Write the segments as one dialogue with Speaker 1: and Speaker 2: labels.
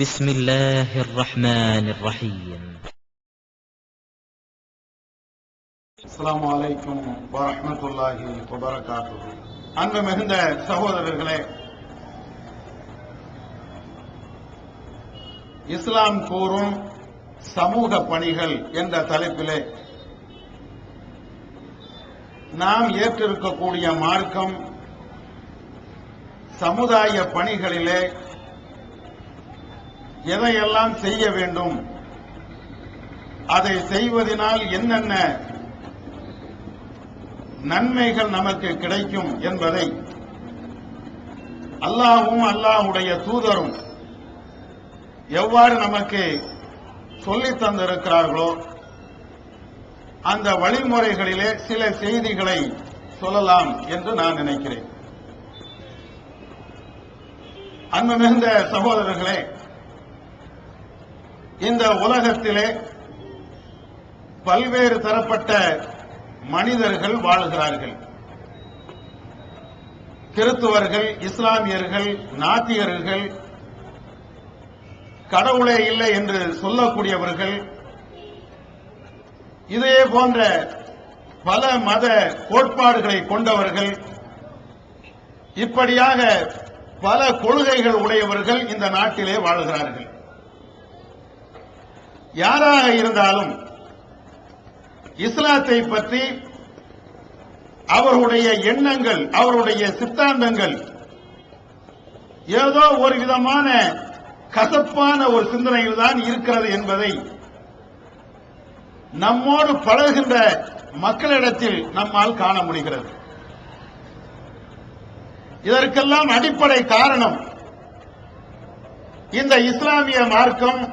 Speaker 1: بسم الله الرحمن الرحيم.
Speaker 2: السلام عليكم ورحمة الله وبركاته. அன்பு மிகுந்த சகோதரர்களே, இஸ்லாம் கூறும் சமூக பணிகள் என்ற தலைப்பிலே நாம் ஏற்றிருக்கக்கூடிய மார்க்கம் சமுதாய பணிகளிலே எதையெல்லாம் செய்ய வேண்டும், அதை செய்வதனால் என்னென்ன நன்மைகள் நமக்கு கிடைக்கும் என்பதை அல்லாஹ்வும் அல்லாஹ்வுடைய தூதரும் எவ்வாறு நமக்கு சொல்லித் தந்திருக்கிறார்களோ அந்த வழிமுறைகளிலே சில செய்திகளை சொல்லலாம் என்று நான் நினைக்கிறேன். அன்பு மிகுந்த சகோதரர்களே, இந்த உலகத்திலே பல்வேறு தரப்பட்ட மனிதர்கள் வாழுகிறார்கள். கிறிஸ்துவர்கள், இஸ்லாமியர்கள், நாத்திகர்கள், கடவுளே இல்லை என்று சொல்லக்கூடியவர்கள், இதே போன்ற பல மத கோட்பாடுகளை கொண்டவர்கள், இப்படியாக பல கொள்கைகள் உடையவர்கள் இந்த நாட்டிலே வாழுகிறார்கள். யாராக இருந்தாலும் இஸ்லாத்தை பற்றி அவருடைய எண்ணங்கள், அவருடைய சித்தாந்தங்கள் ஏதோ ஒரு விதமான கசப்பான ஒரு சிந்தனையில் தான் இருக்கிறது என்பதை நம்மோடு பழகுகின்ற மக்களிடத்தில் நம்மால் காண முடிகிறது. இதற்கெல்லாம் அடிப்படை காரணம் இந்த இஸ்லாமிய மார்க்கம்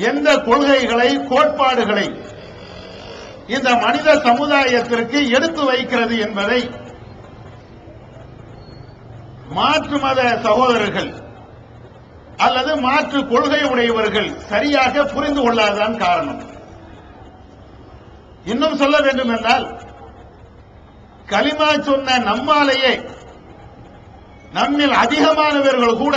Speaker 2: எந்த கொள்கைகளை, கோட்பாடுகளை இந்த மனித சமுதாயத்திற்கு எடுத்து வைக்கிறது என்பதை மாற்று மத சகோதரர்கள் அல்லது மாற்று கொள்கை உடையவர்கள் சரியாக புரிந்து கொள்ளாததான் காரணம். இன்னும் சொல்ல வேண்டும் என்றால், கலிமா சொன்ன நம்மாலேயே நம்மில் அதிகமானவர்கள் கூட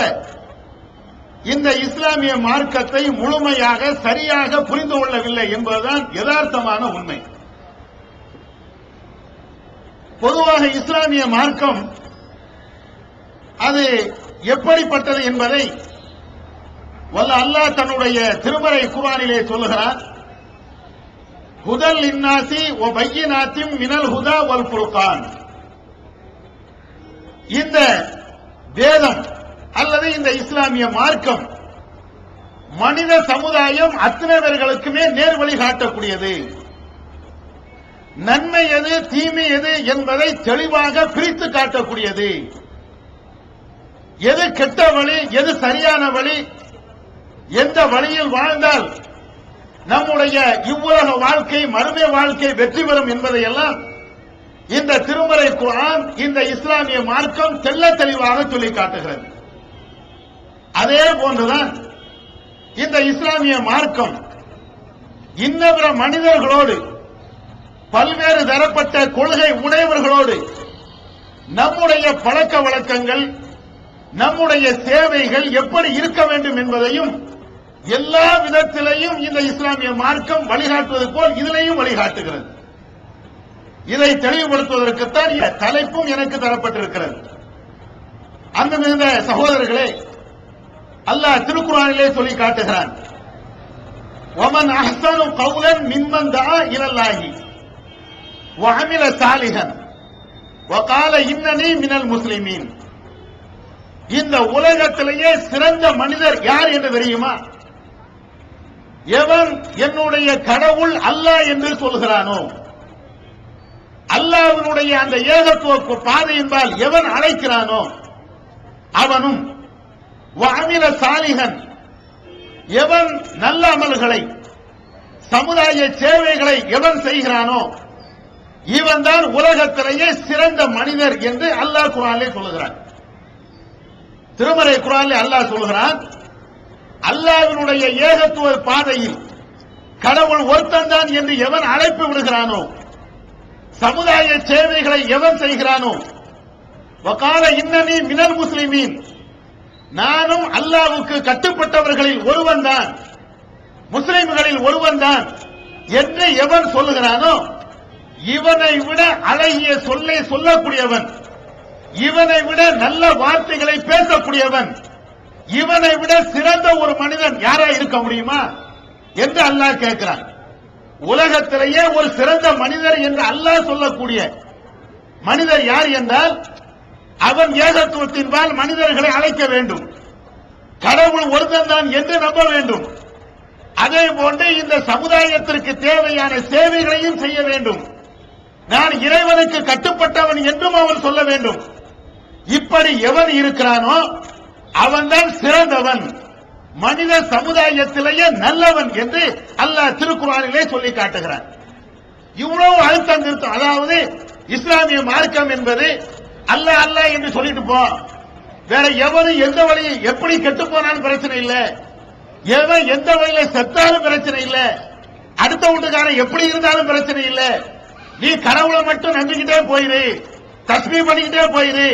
Speaker 2: இந்த இஸ்லாமிய மார்க்கத்தை முழுமையாக சரியாக புரிந்து கொள்ளவில்லை என்பதுதான் யதார்த்தமான உண்மை. பொதுவாக இஸ்லாமிய மார்க்கம் அது எப்படிப்பட்டது என்பதை வல்ல அல்லாஹ் தன்னுடைய திருமறை குர்ஆனிலே சொல்லுகிறார். ஹுதல் லின்னாசி வ பையினாத்தின் மினல் ஹுதா வல் ஃபுர்கான். இந்த வேதம் அல்லது இந்த இஸ்லாமிய மார்க்கம் மனித சமுதாயம் அத்தனைவர்களுக்குமே நேர்வழி காட்டக்கூடியது. நன்மை எது, தீமை எது என்பதை தெளிவாக பிரித்து காட்டக்கூடியது. எது கெட்ட வழி, எது சரியான வழி, எந்த வழியில் வாழ்ந்தால் நம்முடைய இவ்வுலக வாழ்க்கை, மறுமை வாழ்க்கை வெற்றி பெறும் என்பதையெல்லாம் இந்த திருமறை குர்ஆன், இந்த இஸ்லாமிய மார்க்கம் தெள்ள தெளிவாக சொல்லி காட்டுகிறது. அதே போன்றுதான் இந்த இஸ்லாமிய மார்க்கம் இன்னபிற மனிதர்களோடு, பல்வேறு தரப்பட்ட கொள்கை உடையவர்களோடு நம்முடைய பழக்க வழக்கங்கள், நம்முடைய சேவைகள் எப்படி இருக்க வேண்டும் என்பதையும் எல்லா விதத்திலையும் இந்த இஸ்லாமிய மார்க்கம் வழிகாட்டுவது போல் இதிலையும் வழிகாட்டுகிறது. இதை தெளிவுபடுத்துவதற்குத்தான் தலைப்பும் எனக்கு தரப்பட்டிருக்கிறது. அந்த மிகுந்த சகோதரர்களே, அல்லாஹ் திருக்குர்ஆனிலே சொல்லி காட்டுகிறான், வமன் அஹ்ஸனு கௌலன் மிம்மன் தஆ இலல்லாஹி வ அமில சாலிஹன் வ கால இன்னனி மினல் முஸ்லிமீன். இந்த உலகத்திலேயே சிறந்த மனிதர் யார் என்று தெரியுமா? எவன் என்னுடைய கடவுள் அல்லாஹ் என்று சொல்கிறானோ, அல்லாஹ்வினுடைய அந்த ஏகத்துவ பாதையின்பால் எவன் அழைக்கிறானோ அவனும், வஅமில சாலிஹன், எவன் நல்ல அமல்களை, சமுதாய சேவைகளை எவன் செய்கிறானோ இவன் தான் உலகத்திலேயே சிறந்த மனிதர் என்று அல்லாஹ் குர்ஆனிலே சொல்லுகிறான். திருமறை குர்ஆனிலே அல்லாஹ் சொல்லுகிறான், அல்லாஹ்வினுடைய ஏகத்துவ பாதையில் கடவுள் ஒருத்தன்தான் என்று எவன் அழைப்பு விடுகிறானோ, சமுதாய சேவைகளை எவன் செய்கிறானோ, வகால இன்னனி மினல் முஸ்லிமீன், நானும் அல்லாஹ்வுக்கு கட்டுப்பட்டவர்களில் ஒருவன் தான், முஸ்லிம்களில் ஒருவன் தான் என்று எவன் சொல்லுகிறானோ இவனை விட அழகிய சொல்லை சொல்லக்கூடியவன், இவனை விட நல்ல வார்த்தைகளை பேசக்கூடியவன், இவனை விட சிறந்த ஒரு மனிதன் யாரா இருக்க முடியுமா என்று அல்லாஹ் கேட்கிறான். உலகத்திலேயே ஒரு சிறந்த மனிதர் என்று அல்லாஹ் சொல்லக்கூடிய மனிதர் யார் என்றால் அவன் ஏகத்துவத்தின்பால் மனிதர்களை அழைக்க வேண்டும், கடவுள் ஒருத்தன் தான் என்று நம்ப வேண்டும். அதே போன்று இந்த சமுதாயத்திற்கு தேவையான சேவைகளையும் செய்ய வேண்டும். நான் இறைவனுக்கு கட்டுப்பட்டவன் என்றும் அவன் சொல்ல வேண்டும். இப்படி எவன் இருக்கிறானோ அவன்தான் சிறந்தவன், மனித சமுதாயத்திலேயே நல்லவன் என்று அல்லாஹ் திருக்குர்ஆனிலே சொல்லி காட்டுகிறான். இவ்வளவு அழுத்தம் திருத்தம், அதாவது இஸ்லாமிய மார்க்கம் என்பது அல்லாஹ் அல்லாஹ் என்று சொல்லிட்டு போ, வேற எவனும் எந்த வழியை எப்படி கெட்டு போனாலும் பிரச்சனை இல்ல, எவன் எந்த வழியில செத்தாலும் பிரச்சனை இல்ல, அடுத்த வீட்டுக்காரன் எப்படி இருந்தாலும் பிரச்சனை இல்ல, நீ கடவுளை மட்டும் நம்பிக்கிட்டே போயிரு, தஸ்பீஹ் பண்ணிக்கிட்டே போயிரு,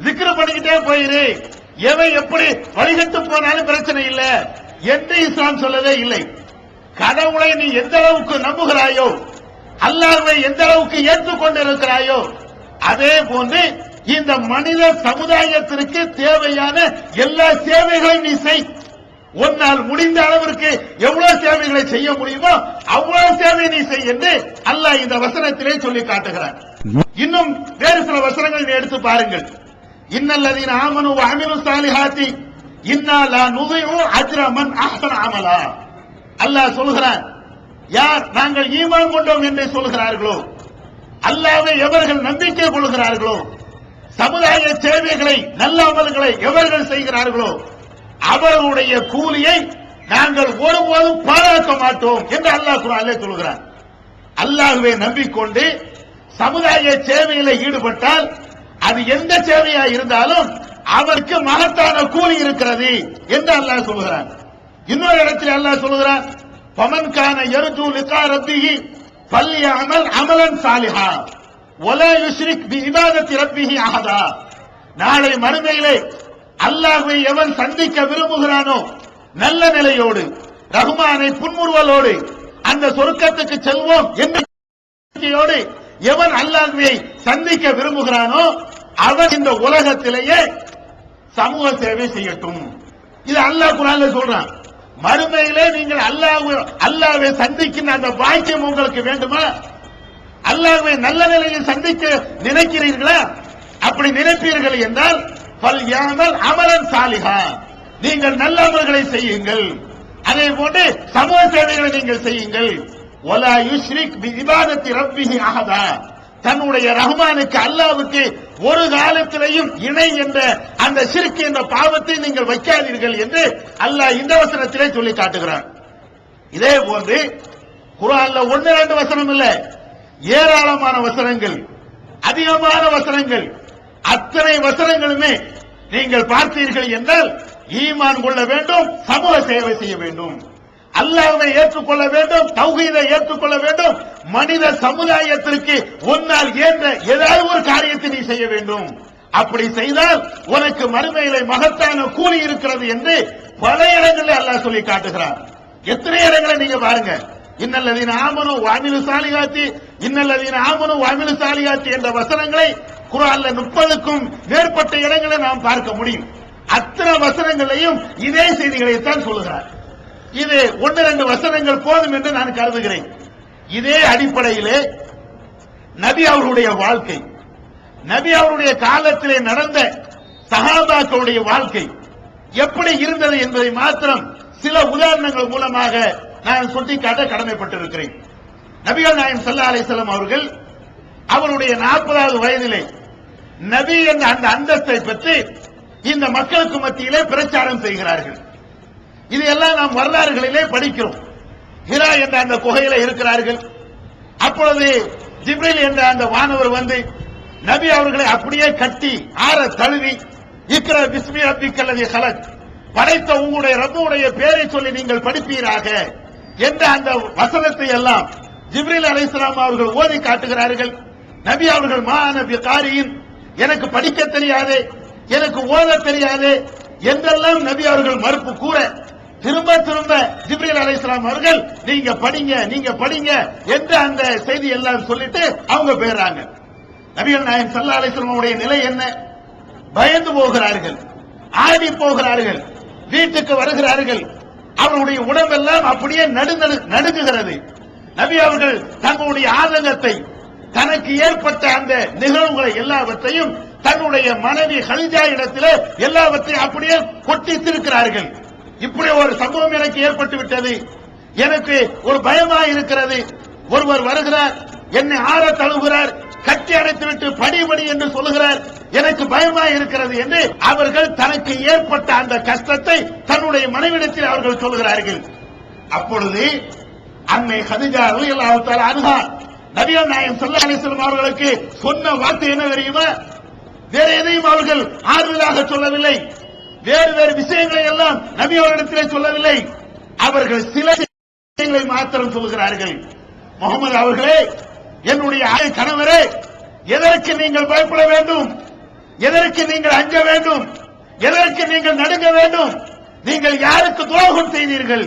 Speaker 2: திக்ர் பண்ணிக்கிட்டே போயிரு, எவன் எப்படி வழிகட்டு போனாலும் பிரச்சனை இல்ல என்று இஸ்லாம் சொல்லவே இல்லை. கடவுளை நீ எந்த அளவுக்கு நம்புகிறாயோ, அல்லாஹ்வை எந்த அளவுக்கு ஏற்றுக்கொண்டிருக்கிறாயோ, அதே போன்று இந்த மனித சமுதாயத்திற்கு தேவையான எல்லா சேவைகளையும் நீ செய். உன்னால் முடிந்த அளவிற்கு எவ்வளவு சேவைகளை செய்ய முடியுமோ அவ்வளவு சேவை நீ செய் என்று அல்லாஹ் இந்த வசனத்திலே சொல்லி காட்டுகிறான். இன்னும் வேறு சில வசனங்கள் எடுத்து பாருங்கள். இன்னல்லதீன ஆமனு வ அமிலு ஸாலிஹாத்தி இன்னா லா நுதிஉ அஜ்ர மன் அஹ்ஸன அமலா. அல்லாஹ் சொல்கிறான், யார் நாங்கள் ஈமான் கொண்டோம் என்று சொல்கிறார்களோ, அல்லாஹ்வை எவர்கள் நம்பிக்கை கொள்கிறார்களோ, சமுதாய சேவைகளை நல்ல அமல்களை எவர்கள் செய்கிறார்களோ அவர்களுடைய கூலியை நாங்கள் ஒருபோதும் பாழாக்க மாட்டோம் என்று அல்லாஹ் குர்ஆனிலே சொல்கிறான். அல்லாஹ்வை நம்பிக்கொண்டு சமுதாய சேவையில ஈடுபட்டால் அது எந்த சேவையா இருந்தாலும் அவருக்கு மகத்தான கூலி இருக்கிறது என்று அல்லாஹ் சொல்கிறான். இன்னொரு இடத்தில் அல்லாஹ் சொல்கிறான், ஃபமன் கான யர்ஜூ லிகா ரப்பிஹி ஃபல்யஅமல் அமலன் சாலிஹா வலா யுஷ்ரிக் பிஇபாதத்தி ரப்பிஹி அஹதா. நாளை மறுமையிலே அல்லாஹ்வை எவன் சந்திக்க விரும்புகிறானோ நல்ல நிலையோடு, ரஹ்மானை புன்முறுவலோடு அந்த சொர்க்கத்துக்கு செல்வோம் என்ற எவன் அல்லாஹ்வை சந்திக்க விரும்புகிறானோ அவன் இந்த உலகத்திலேயே சமூக சேவை செய்யட்டும். இது அல்லாஹ் குர்ஆன்ல சொல்றான். மறுமையிலே நீங்கள் அல்லாஹ்வை சந்திக்கின்ற அந்த பாக்கியம் உங்களுக்கு வேண்டுமா? அல்லாஹ்வை நல்ல நிலையில் சந்திக்க நினைக்கிறீர்களா? அப்படி நினைப்பீர்கள் என்றால் ஃபல்யஅமல் அமலன் சாலிஹா, நீங்கள் நல்ல அமல்களை செய்யுங்கள், அதே போன்று சமூக சேவைகளை நீங்கள் செய்யுங்கள். வலா யுஷ்ரிக் பிஇபாதத்தி ரப்பிஹி அஹதா, தன்னுடைய ரஹ்மானுக்கு அல்லாஹ்வுக்கு ஒரு காலத்திலேயும் இணை என்ற அந்த ஷிர்க் என்ற பாவத்தை நீங்கள் வைக்காதீர்கள் என்று அல்லாஹ் இந்த வசனத்திலே சொல்லி காட்டுகிறான். இதே போன்று குர்ஆன்ல 1-2 வசனம் இல்ல, ஏராளமான வசனங்கள், அதிகமான வசனங்கள், அத்தனை வசனங்களுமே நீங்கள் பார்த்தீர்கள் என்றால் ஈமான் கொள்ள வேண்டும், சமூக சேவை செய்ய வேண்டும், அல்லாஹ்வை ஏற்றுக்கொள்ள வேண்டும், தௌஹீதை ஏற்றுக்கொள்ள வேண்டும், மனித சமுதாயத்திற்கு உன்னால் ஏன்ற ஏதாவது ஒரு காரியத்தை நீ செய்ய வேண்டும். அப்படி செய்தால் உனக்கு மறுமையிலே மகத்தான கூலி இருக்கிறது என்று பல இடங்களில் அல்லாஹ் சொல்லி காட்டுகிறார். எத்தனை இடங்களை நீங்க பாருங்க. இன்னல்லதீன ஆமனு வ அமிலு ஸாலிஹாத்தி, இன்னல்லதீன ஆமனு வ அமிலு ஸாலிஹாத்தி என்ற வசனங்களை குர்ஆன்ல 30க்கும் மேற்பட்ட இடங்களை நாம் பார்க்க முடியும். அத்தனை வசனங்களையும் இதே செய்திகளைத்தான் சொல்லுகிறார். இது 1-2 வசனங்கள் போதும் என்று நான் கருதுகிறேன். இதே அடிப்படையிலே நபி அவருடைய வாழ்க்கை, நபி அவருடைய காலத்திலே நடந்த சஹாபாக்களுடைய வாழ்க்கை எப்படி இருந்தது என்பதை மாத்திரம் சில உதாரணங்கள் மூலமாக நான் சுட்டிக்காட்ட கடமைப்பட்டிருக்கிறேன். நபிகள் நாயகம் ஸல்லல்லாஹு அலைஹி வஸல்லம் அவர்கள் அவருடைய 40வது வயதிலே நபி என்ற அந்த அந்தஸ்தை பெற்று இந்த மக்களுக்கு மத்தியிலே பிரச்சாரம் செய்கிறார்கள். இதையெல்லாம் நாம் வரலாறுகளிலே படிக்கிறோம். ஹிரா என்ற அந்த குகையில இருக்கிறார்கள். அப்பொழுது ஜிப்ரீல் என்ற அந்த வானவர் வந்து நபி அவர்களை அப்படியே கட்டி ஆற தழுவி, இக்ரா பிஸ்மி ரப்பிக்கல்லதி ஹலக், படைத்த உங்களுடைய ரப்புடைய பெயரை சொல்லி நீங்கள் படிப்பீராக என்ற அந்த வசனத்தை எல்லாம் ஜிப்ரீல் அலைஹிஸ்ஸலாம் அவர்கள் ஓதி காட்டுகிறார்கள். நபி அவர்கள் மா நபி காரியின், எனக்கு படிக்க தெரியாது, எனக்கு ஓத தெரியாது, என்றெல்லாம் நபி அவர்கள் மறுப்பு கூற திரும்ப திரும்ப ஜிப்ரீல் அலைஹிஸ்ஸலாம் அவர்கள் நீங்க படிங்க என்று அந்த செய்தி எல்லாம் சொல்லிட்டு அவங்க போயிடுறாங்க. நபிகள் நாயகம் ஸல்லல்லாஹு அலைஹி வஸல்லம் உடைய நிலை என்ன? பயந்து போகிறார்கள், ஆடி போகிறார்கள், வீட்டுக்கு வருகிறார்கள். அவருடைய உடம்பெல்லாம் அப்படியே நடுங்குகிறது. நபி அவர்கள் தங்களுடைய ஆதங்கத்தை, தனக்கு ஏற்பட்ட அந்த நிகழ்வுகளை எல்லாவற்றையும் தன்னுடைய மனைவி கதீஜா இடத்திலே எல்லாவற்றையும் அப்படியே கொட்டி திருக்கிறார்கள். இப்படி ஒரு சம்பவம் எனக்கு ஏற்பட்டு விட்டது, எனக்கு ஒரு பயமா இருக்கிறது. ஒருவர் வருகிறார், என்னை ஆற தழுவுகிறார், கட்டி அடைத்துவிட்டு படி என்று சொல்லுகிறார், எனக்கு பயமா இருக்கிறது என்று அவர்கள் தனக்கு ஏற்பட்ட அந்த கஷ்டத்தை தன்னுடைய மனைவிடத்தில் அவர்கள் சொல்கிறார்கள். அப்பொழுது அன்னை கதீஜா ரலியல்லாஹு தஆலா அன்ஹா நபிகள் நாயகம் ஸல்லல்லாஹு அலைஹி வஸல்லம் அவர்களுக்கு சொன்ன வார்த்தை என்ன தெரியுமா? வேற எதையும் அவர்கள் ஆறுதலாக சொல்லவில்லை, வேறு விஷயங்களை எல்லாம் நபி அவர்களிடத்திலே சொல்லவில்லை. அவர்கள் சில விஷயங்களை மாத்திரம் சொல்கிறார்கள். முகமது அவர்களே, என்னுடைய கணவரே, எதற்கு நீங்கள் பயப்பட வேண்டும்? எதற்கு நீங்கள் அஞ்ச வேண்டும்? எதற்கு நீங்கள் நடுங்க வேண்டும்? நீங்கள் யாருக்கு துரோகம் செய்தீர்கள்?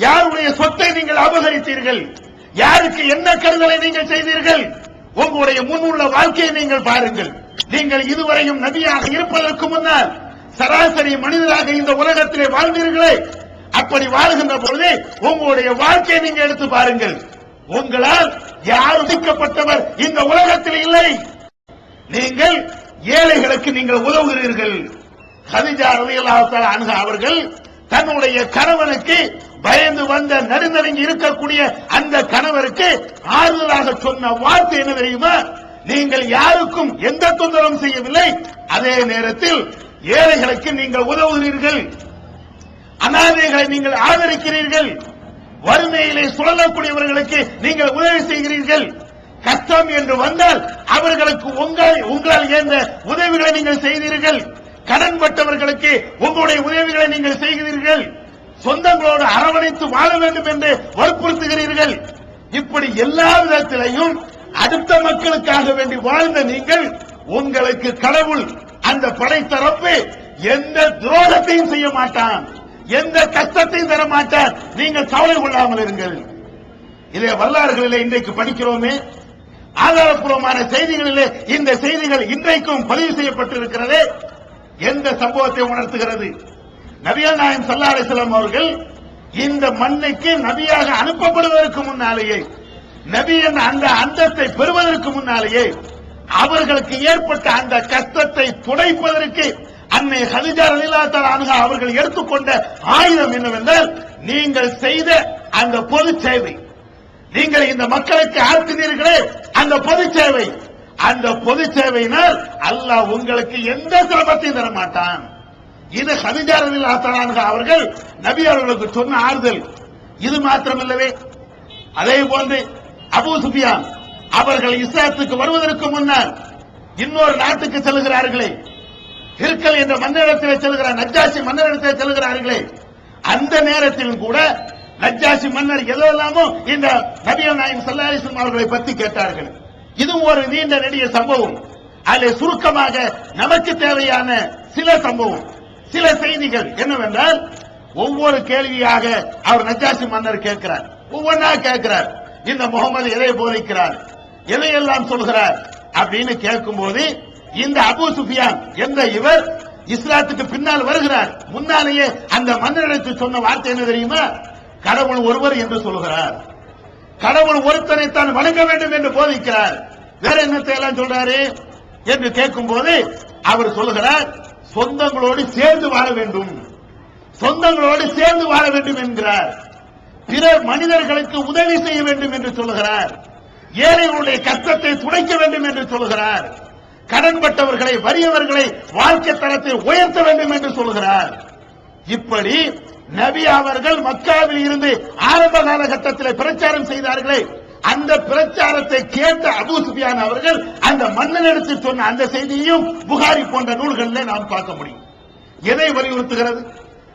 Speaker 2: யாருடைய சொத்தை நீங்கள் அபகரித்தீர்கள்? யாருக்கு என்ன கருதலை நீங்கள் செய்தீர்கள்? உங்களுடைய முன்னுள்ள வாழ்க்கையை நீங்கள் பாருங்கள். நீங்கள் இதுவரையும் நபியாக இருப்பதற்கு முன்னால் சராசரி மனிதராக இந்த உலகத்திலே வாழ்ந்தீர்களே, அப்படி வாழ்கின்ற பொழுது உங்களுடைய வாழ்க்கையை நீங்க எடுத்து பாருங்கள். உங்களால் யார் ஒதுக்கப்பட்டவர் இந்த உலகத்தில் இல்லை. நீங்கள் ஏழைகளுக்கு நீங்கள் உதவுகிறீர்கள். கதீஜா ரலியல்லாஹு தஆலா அன்ஹா அவர்கள் தன்னுடைய கணவனுக்கு பயந்து வந்த நடுநடுங்கி இருக்கக்கூடிய அந்த கணவருக்கு ஆறுதலாக சொன்ன வார்த்தை என்ன தெரியுமா? நீங்கள் யாருக்கும் எந்த தொந்தரவும் செய்யவில்லை, அதே நேரத்தில் ஏழைகளுக்கு நீங்கள் உதவுகிறீர்கள், அனாதைகளை நீங்கள் ஆதரிக்கிறீர்கள், வறுமையிலே சுழலக்கூடியவர்களுக்கு நீங்கள் உதவி செய்கிறீர்கள். கஷ்டம் என்று வந்தால் அவர்களுக்கு உங்களால் ஏந்த உதவிகளை நீங்கள் செய்தீர்கள். கடன்பட்டவர்களுக்கு உங்களுடைய உதவிகளை நீங்கள் செய்கிறீர்கள். சொந்தங்களோடு அரவணைத்து வாழ வேண்டும் என்று வற்புறுத்துகிறீர்கள். இப்படி எல்லா விதத்திலையும் அடுத்த மக்களுக்காக வேண்டி வாழ்ந்த நீங்கள், உங்களுக்கு கடவுள் அந்த படைத்தரப்பு எந்த துரோகத்தையும் செய்ய மாட்டான், எந்த கஷ்டத்தையும் தர மாட்டான். நீங்கள் கவலை கொள்ளாமல் இருங்கள். இதை வரலாறுகளிலே இன்றைக்கு படிக்கிறோமே, ஆதாரப்பூர்வமான செய்திகளிலே இந்த செய்திகள் இன்றைக்கும் பதிவு செய்யப்பட்டிருக்கிறது. எந்த சம்பவத்தை உணர்த்துகிறது? நபிகள் நாயகம் ஸல்லல்லாஹு அலைஹி வஸல்லம் அவர்கள் இந்த மண்ணுக்கு நபியாக அனுப்பப்படுவதற்கு முன்னாலேயே, நபி என்ற அந்த அந்தத்தை பெறுவதற்கு முன்னாலேயே அவர்களுக்கு ஏற்பட்ட அந்த கஷ்டத்தை துடைப்பதற்கு அன்னை கதீஜா ரலியல்லாஹு தஆலா அன்ஹா அவர்கள் எடுத்துக்கொண்ட ஆயுதம் என்னவென்றால், நீங்கள் செய்த அந்த பொது சேவை, நீங்கள் இந்த மக்களுக்கு ஆற்றினீர்களே அந்த பொது சேவை, அந்த பொது சேவையினால் அல்லாஹ் உங்களுக்கு எந்த சிரமத்தையும் தர மாட்டான். இது கதீஜா ரலியல்லாஹு தஆலா அன்ஹா அவர்கள் நபி அவர்களுக்கு சொன்ன ஆறுதல். இது மாத்திரமல்லவே, அதே போன்று அபூ சுஃபியான் அவர்கள் இஸ்லாத்துக்கு வருவதற்கு முன்னால் இன்னொரு நாட்டுக்கு செல்கிறார்களே, ஹிர்கல் என்ற மன்னரிடத்தில் செல்கிறார், நஜ்ஜாஷி மன்னரிடத்தில் செல்கிறார்களே, அந்த நேரத்திலும் கூட நஜ்ஜாஷி மன்னர் எதெல்லாமோ இந்த நபிகள் நாயகம் ஸல்லல்லாஹு அலைஹி வஸல்லம் அவர்களை பற்றி கேட்டார்கள். இதுவும் ஒரு நீண்ட நெடிய சம்பவம். அதில் சுருக்கமாக நமக்கு தேவையான சில சம்பவம், சில செய்திகள் என்னவென்றால், ஒவ்வொரு கேள்வியாக அவர் நஜ்ஜாஷி மன்னர் கேட்கிறார், ஒவ்வொன்றா கேட்கிறார். இந்த முகமது எதை போதிக்கிறார், எதையெல்லாம் சொல்கிறார் அப்படின்னு கேட்கும்போது, இந்த அபூ சுஃபியான் என்ற இவர் இஸ்லாத்துக்கு பின்னால் வருகிறார். முன்னாலேயே அந்த மன்னரிடத்தில் சொன்ன வார்த்தை என்ன தெரியுமா? கடவுள் ஒருவர் என்று சொல்கிறார், கடவுள் ஒருத்தனைத்தான் வணங்க வேண்டும் என்று போதிக்கிறார். வேற என்னத்தை எல்லாம் சொல்றாரு என்று கேட்கும் போது அவர் சொல்லுகிறார், சொந்தங்களோடு சேர்ந்து வாழ வேண்டும், சொந்தங்களோடு சேர்ந்து வாழ வேண்டும் என்கிறார். பிறர் மனிதர்களுக்கு உதவி செய்ய வேண்டும் என்று சொல்லுகிறார். ஏழைகளுடைய கஷ்டத்தை துடைக்க வேண்டும் என்று சொல்லுகிறார். கடன்பட்டவர்களை, வறியவர்களை வாழ்க்கை தரத்தை உயர்த்த வேண்டும் என்று சொல்லுகிறார். இப்படி நபி அவர்கள் மக்காவில் இருந்து ஆரம்ப காலகட்டத்தில் பிரச்சாரம் செய்தார்களே, அந்த பிரச்சாரத்தை கேட்ட அபூ சுஃபியான் அவர்கள் அந்த மன்னனிடத்து சொன்ன அந்த செய்தியையும் புகாரி போன்ற நூல்களில் நாம் பார்க்க முடியும். எதை வலியுறுத்துகிறது?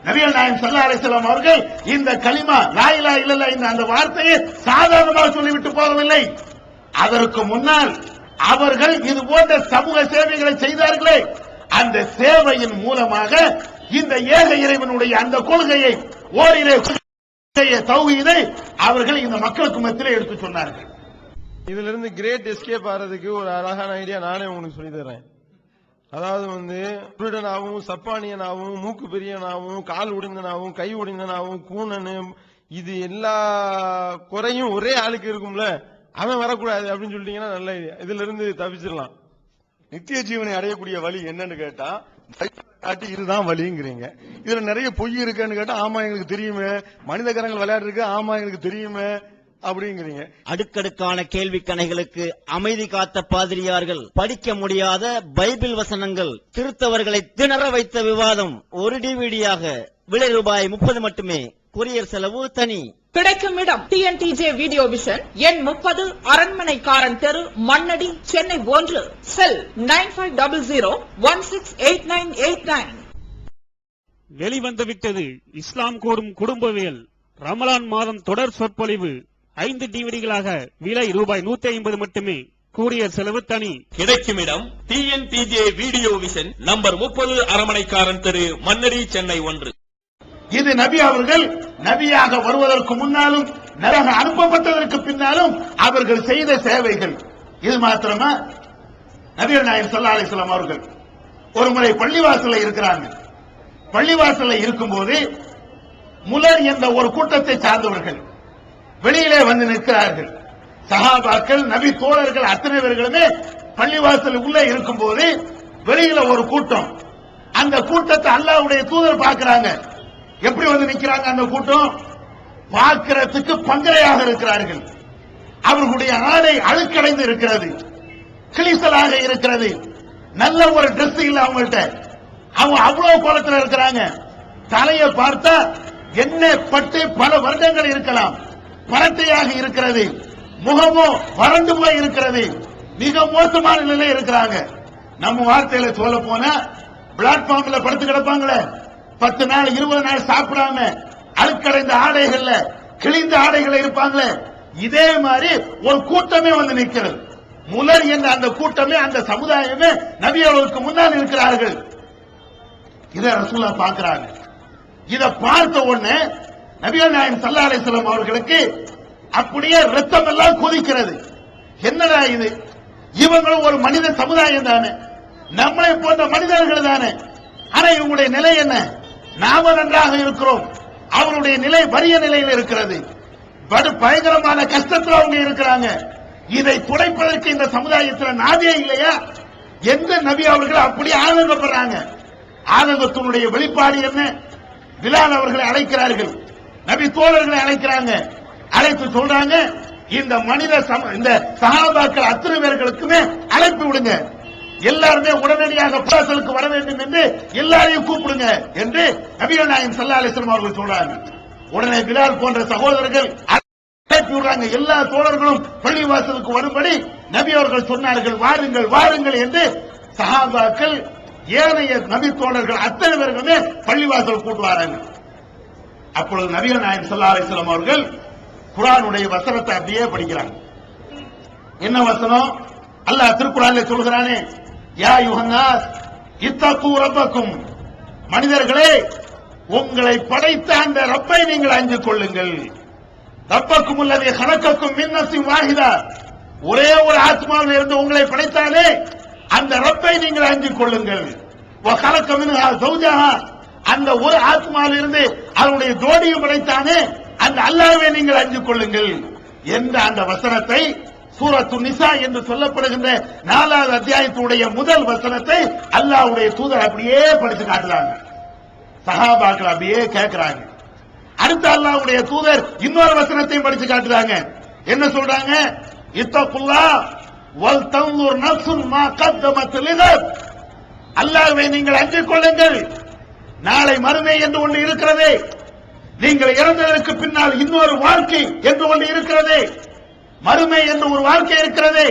Speaker 2: நபிகள் நாயகம் ஸல்லல்லாஹு அலைஹி வஸல்லம் அவர்கள் இந்த கலிமா லா இலாஹ இல்லல்லாஹ் என்ற அந்த வார்த்தையை சாதாரணமாக சொல்லிவிட்டு போகவில்லை. அதற்கு முன்னால் அவர்கள் இது போன்ற சமூக சேவைகளை செய்தார்களே, அந்த சேவையின் மூலமாக இந்த ஏக இறைவனுடைய அந்த கொள்கையை ஓரிரை தௌஹீதை அவர்கள் இந்த மக்களுக்கு மத்தியிலே எடுத்து சொன்னார்கள்.
Speaker 3: இதுல இருந்து கிரேட் எஸ்கேப் ஆறதுக்கு ஒரு அழகான ஐடியா நானே உங்களுக்கு சொல்லி தர்றேன். அதாவது குருடனாகவும் சப்பானியனாகவும் மூக்கு பெரியனாகவும் கால் உடைந்தனாகவும் கை உடைந்தனாகவும் கூணனு இது எல்லா குறையும் ஒரே ஆளுக்கு இருக்கும்ல, அவன் வரக்கூடாது அப்படின்னு சொல்லிட்டீங்கன்னா நல்ல ஐடியா. இதுல இருந்து தப்பிச்சிடலாம்.
Speaker 4: நித்திய ஜீவனை அடையக்கூடிய வழி என்னன்னு கேட்டா காட்டி இதுதான் வழிங்கிறீங்க. இதுல நிறைய பொய் இருக்குன்னு கேட்டா ஆமா எங்களுக்கு தெரியுமே, மனித கரங்கள் விளையாடு இருக்கு ஆமா எங்களுக்கு தெரியுமே அப்படிங்கிறீங்க.
Speaker 5: அடுக்கடுக்கான கேள்வி கணைகளுக்கு அமைதி காத்த பாதிரியார்கள், படிக்க முடியாத பைபிள் வசனங்கள், திருத்தவர்களை திணற வைத்த விவாதம் ஒரு டிவிடியாக விலை ரூபாய் 30 மட்டுமே. கொரியர் செலவு தனி.
Speaker 6: கிடைக்கும் இடம் TNTJ வீடியோ விஷன், எண் 30, அரண்மனைக்காரன் தெரு, மண்ணடி, சென்னை 1. செல் 9500168989.
Speaker 7: வெளிவந்துவிட்டது இஸ்லாம் கூறும் குடும்பவியல் ரமலான் மாதம் தொடர் சொற்பொழிவு 5 டிவிடிகளாக விலை ரூபாய் 150 மட்டுமே. கூரியர் செலவு தனி.
Speaker 8: கிடைக்கும் இடம் TNTJ வீடியோ விஷன், நம்பர் 30, அரண்மனைக்காரன் தெரு, மண்ணடி, சென்னை 1.
Speaker 2: இது நபி அவர்கள் நபியாக வருவதற்கு முன்னாலும் நபியாக அனுப்பப்பட்டதற்கு பின்னாலும் அவர்கள் செய்த சேவைகள். இது மாத்திரமா? நபிகள் நாயகம் ஸல்லல்லாஹு அலைஹி வஸல்லம் அவர்கள் ஒரு முறை பள்ளிவாசல்ல இருக்கிறாங்க. பள்ளிவாசல்ல இருக்கும்போது முலர் என்ற ஒரு கூட்டத்தை சார்ந்தவர்கள் வெளியிலே வந்து நிற்கிறார்கள். சஹாபாக்கள், நபி தோழர்கள் அத்தனை பேர்களுமே பள்ளிவாசல் உள்ளே இருக்கும்போது வெளியில ஒரு கூட்டம். அந்த கூட்டத்தை அல்லாஹ்வுடைய தூதர் பார்க்கிறாங்க. எப்படி வந்து நிற்கிறாங்க? அந்த கூட்டம் பார்க்கிறதுக்கு பங்கரையாக இருக்கிறார்கள். அவர்களுடைய ஆடை அழுக்கடைந்து இருக்கிறது, கிளிசலாக இருக்கிறது, நல்ல ஒரு டிரெஸ் இல்ல அவங்கள்ட்ட. அவங்க அவ்வளவு கோலத்தில் இருக்கிறாங்க. தலையை பார்த்தா என்ன பட்டு பல வருடங்கள் இருக்கலாம், பரட்டையாக இருக்கிறது. முகமோ வறண்டு போய் இருக்கிறது. மிக மோசமான நிலை இருக்கிறாங்க. நம்ம வார்த்தையில சொல்ல போனா பிளாட்ஃபார்ம்ல படுத்து கிடப்பாங்களே, 10 நாள் 20 நாள் சாப்பிடாம அழுக்கடைந்த ஆடைகள்ல கிழிந்த ஆடைகள் இருப்பாங்களே, இதே மாதிரி ஒரு கூட்டமே வந்து நிற்கிறது. முலர் என்ற அந்த கூட்டமே, அந்த சமுதாயமே நபி அவர்களுக்கு முன்னால் இருக்கிறார்கள். இத ரசூலுல்லாஹ் பார்க்கிறாங்க. இத பார்த்த உடனே நபிகள் நாயகம் ஸல்லல்லாஹு அலைஹி வஸல்லம் அவர்களுக்கு அப்படியே ரத்தம் எல்லாம் கொதிக்கிறது. என்னடா இது? இவங்களும் ஒரு மனித சமுதாயம் தானே, நம்மளை போன்ற மனிதர்கள் தானே. ஆனா இவங்களுடைய நிலை என்ன? நாம நன்றாக இருக்கிறோம், அவருடைய நிலை வறிய நிலையில் இருக்கிறது. பயங்கரமான கஷ்டத்தில் அவங்க இருக்கிறாங்க. இதை துடைப்பதற்கு இந்த சமுதாயத்தில் நாதியே இல்லையா? எந்த நபி அவர்கள் அப்படி ஆனந்தப்படுறாங்க? ஆனந்தத்தினுடைய வெளிப்பாடு என்ன? பிலால் அவர்களை அழைக்கிறார்கள், நபி தோழர்களை அழைக்கிறாங்க. அழைத்து சொல்றாங்க, இந்த மனித இந்த சஹாபாக்கள் அத்தனை பேர்களுக்குமே அழைப்பு விடுங்க, எல்லாருமே உடனடியாக வாசலுக்கு வர வேண்டும் என்று எல்லாரையும் கூப்பிடுங்க என்று நபிகள் நாயகம் ஸல்லல்லாஹு அலைஹி வஸல்லம் அவர்கள் சொல்றாங்க. உடனே பிலால் போன்ற சகோதரர்கள் அழைப்பு விடுறாங்க. எல்லா தோழர்களும் பள்ளிவாசலுக்கு வரும்படி நபி அவர்கள் சொன்னார்கள். வாருங்கள் வாருங்கள் என்று சஹாபாக்கள், ஏனைய நபி தோழர்கள் அத்தனை பேர்களுமே பள்ளிவாசல் கூட்டு வராங்க. அப்பொழுது நபிகள் நாயகம் ஸல்லல்லாஹு அலைஹி வஸல்லம் அவர்கள் குர்ஆனுடைய வசனத்தை அப்படியே படிக்கிறாங்க. என்ன வசனம்? அல்லாஹ் திருக்குர்ஆனிலே சொல்கிறானே, யா யுஹன்னாஸ் இத்தகு ரப்பக்கும், மனிதர்களே உங்களை படைத்த அந்த ரப்பை நீங்கள் அஞ்சிக் கொள்ளுங்கள். ரப்பக்கும் அல்லதி கலக்கக்கும் மின் நஃப்ஸின் வாஹிதா, ஒரே ஒரு ஆத்மாவில் இருந்து உங்களை படைத்தாலே அந்த ரப்பை நீங்கள் அஞ்சிக் கொள்ளுங்கள். வ கலக்க மின்ஹா ஸௌஜஹா, அந்த ஒரு ஆத்மாவில் இருந்து அவருடைய ஜோடியும் படைத்தானே அந்த அல்லாஹ்வை நீங்கள் அஞ்சிக் கொள்ளுங்கள் என்ற அந்த வசனத்தை சூரத்து நிசா என்று சொல்லப்படுகின்ற 4வது அத்தியாயத்தினுடைய முதல் வசனத்தை அல்லாஹ்வுடைய தூதர் அப்படியே படித்து காட்டுறாங்க. சஹாபாக்கள் அப்படியே கேட்கிறாங்க. அடுத்த அல்லாஹ்வுடைய தூதர் இன்னொரு வசனத்தையும் படித்து காட்டுறாங்க. என்ன சொல்றாங்க? இத்தகுல்லாஹ் வல் தன்துர் நஃப்ஸுன் மா கத்தமத் லிகத், அல்லாஹ்வை நீங்கள் அஞ்சிக் கொள்ளுங்கள். நாளை மறுமை என்று ஒன்று இருக்கிறதே, நீங்கள் இறந்ததற்கு பின்னால் இன்னொரு வாழ்க்கை என்று ஒன்று இருக்கிறதே, மறுமை என்று ஒரு வாழ்க்கை இருக்கிறது.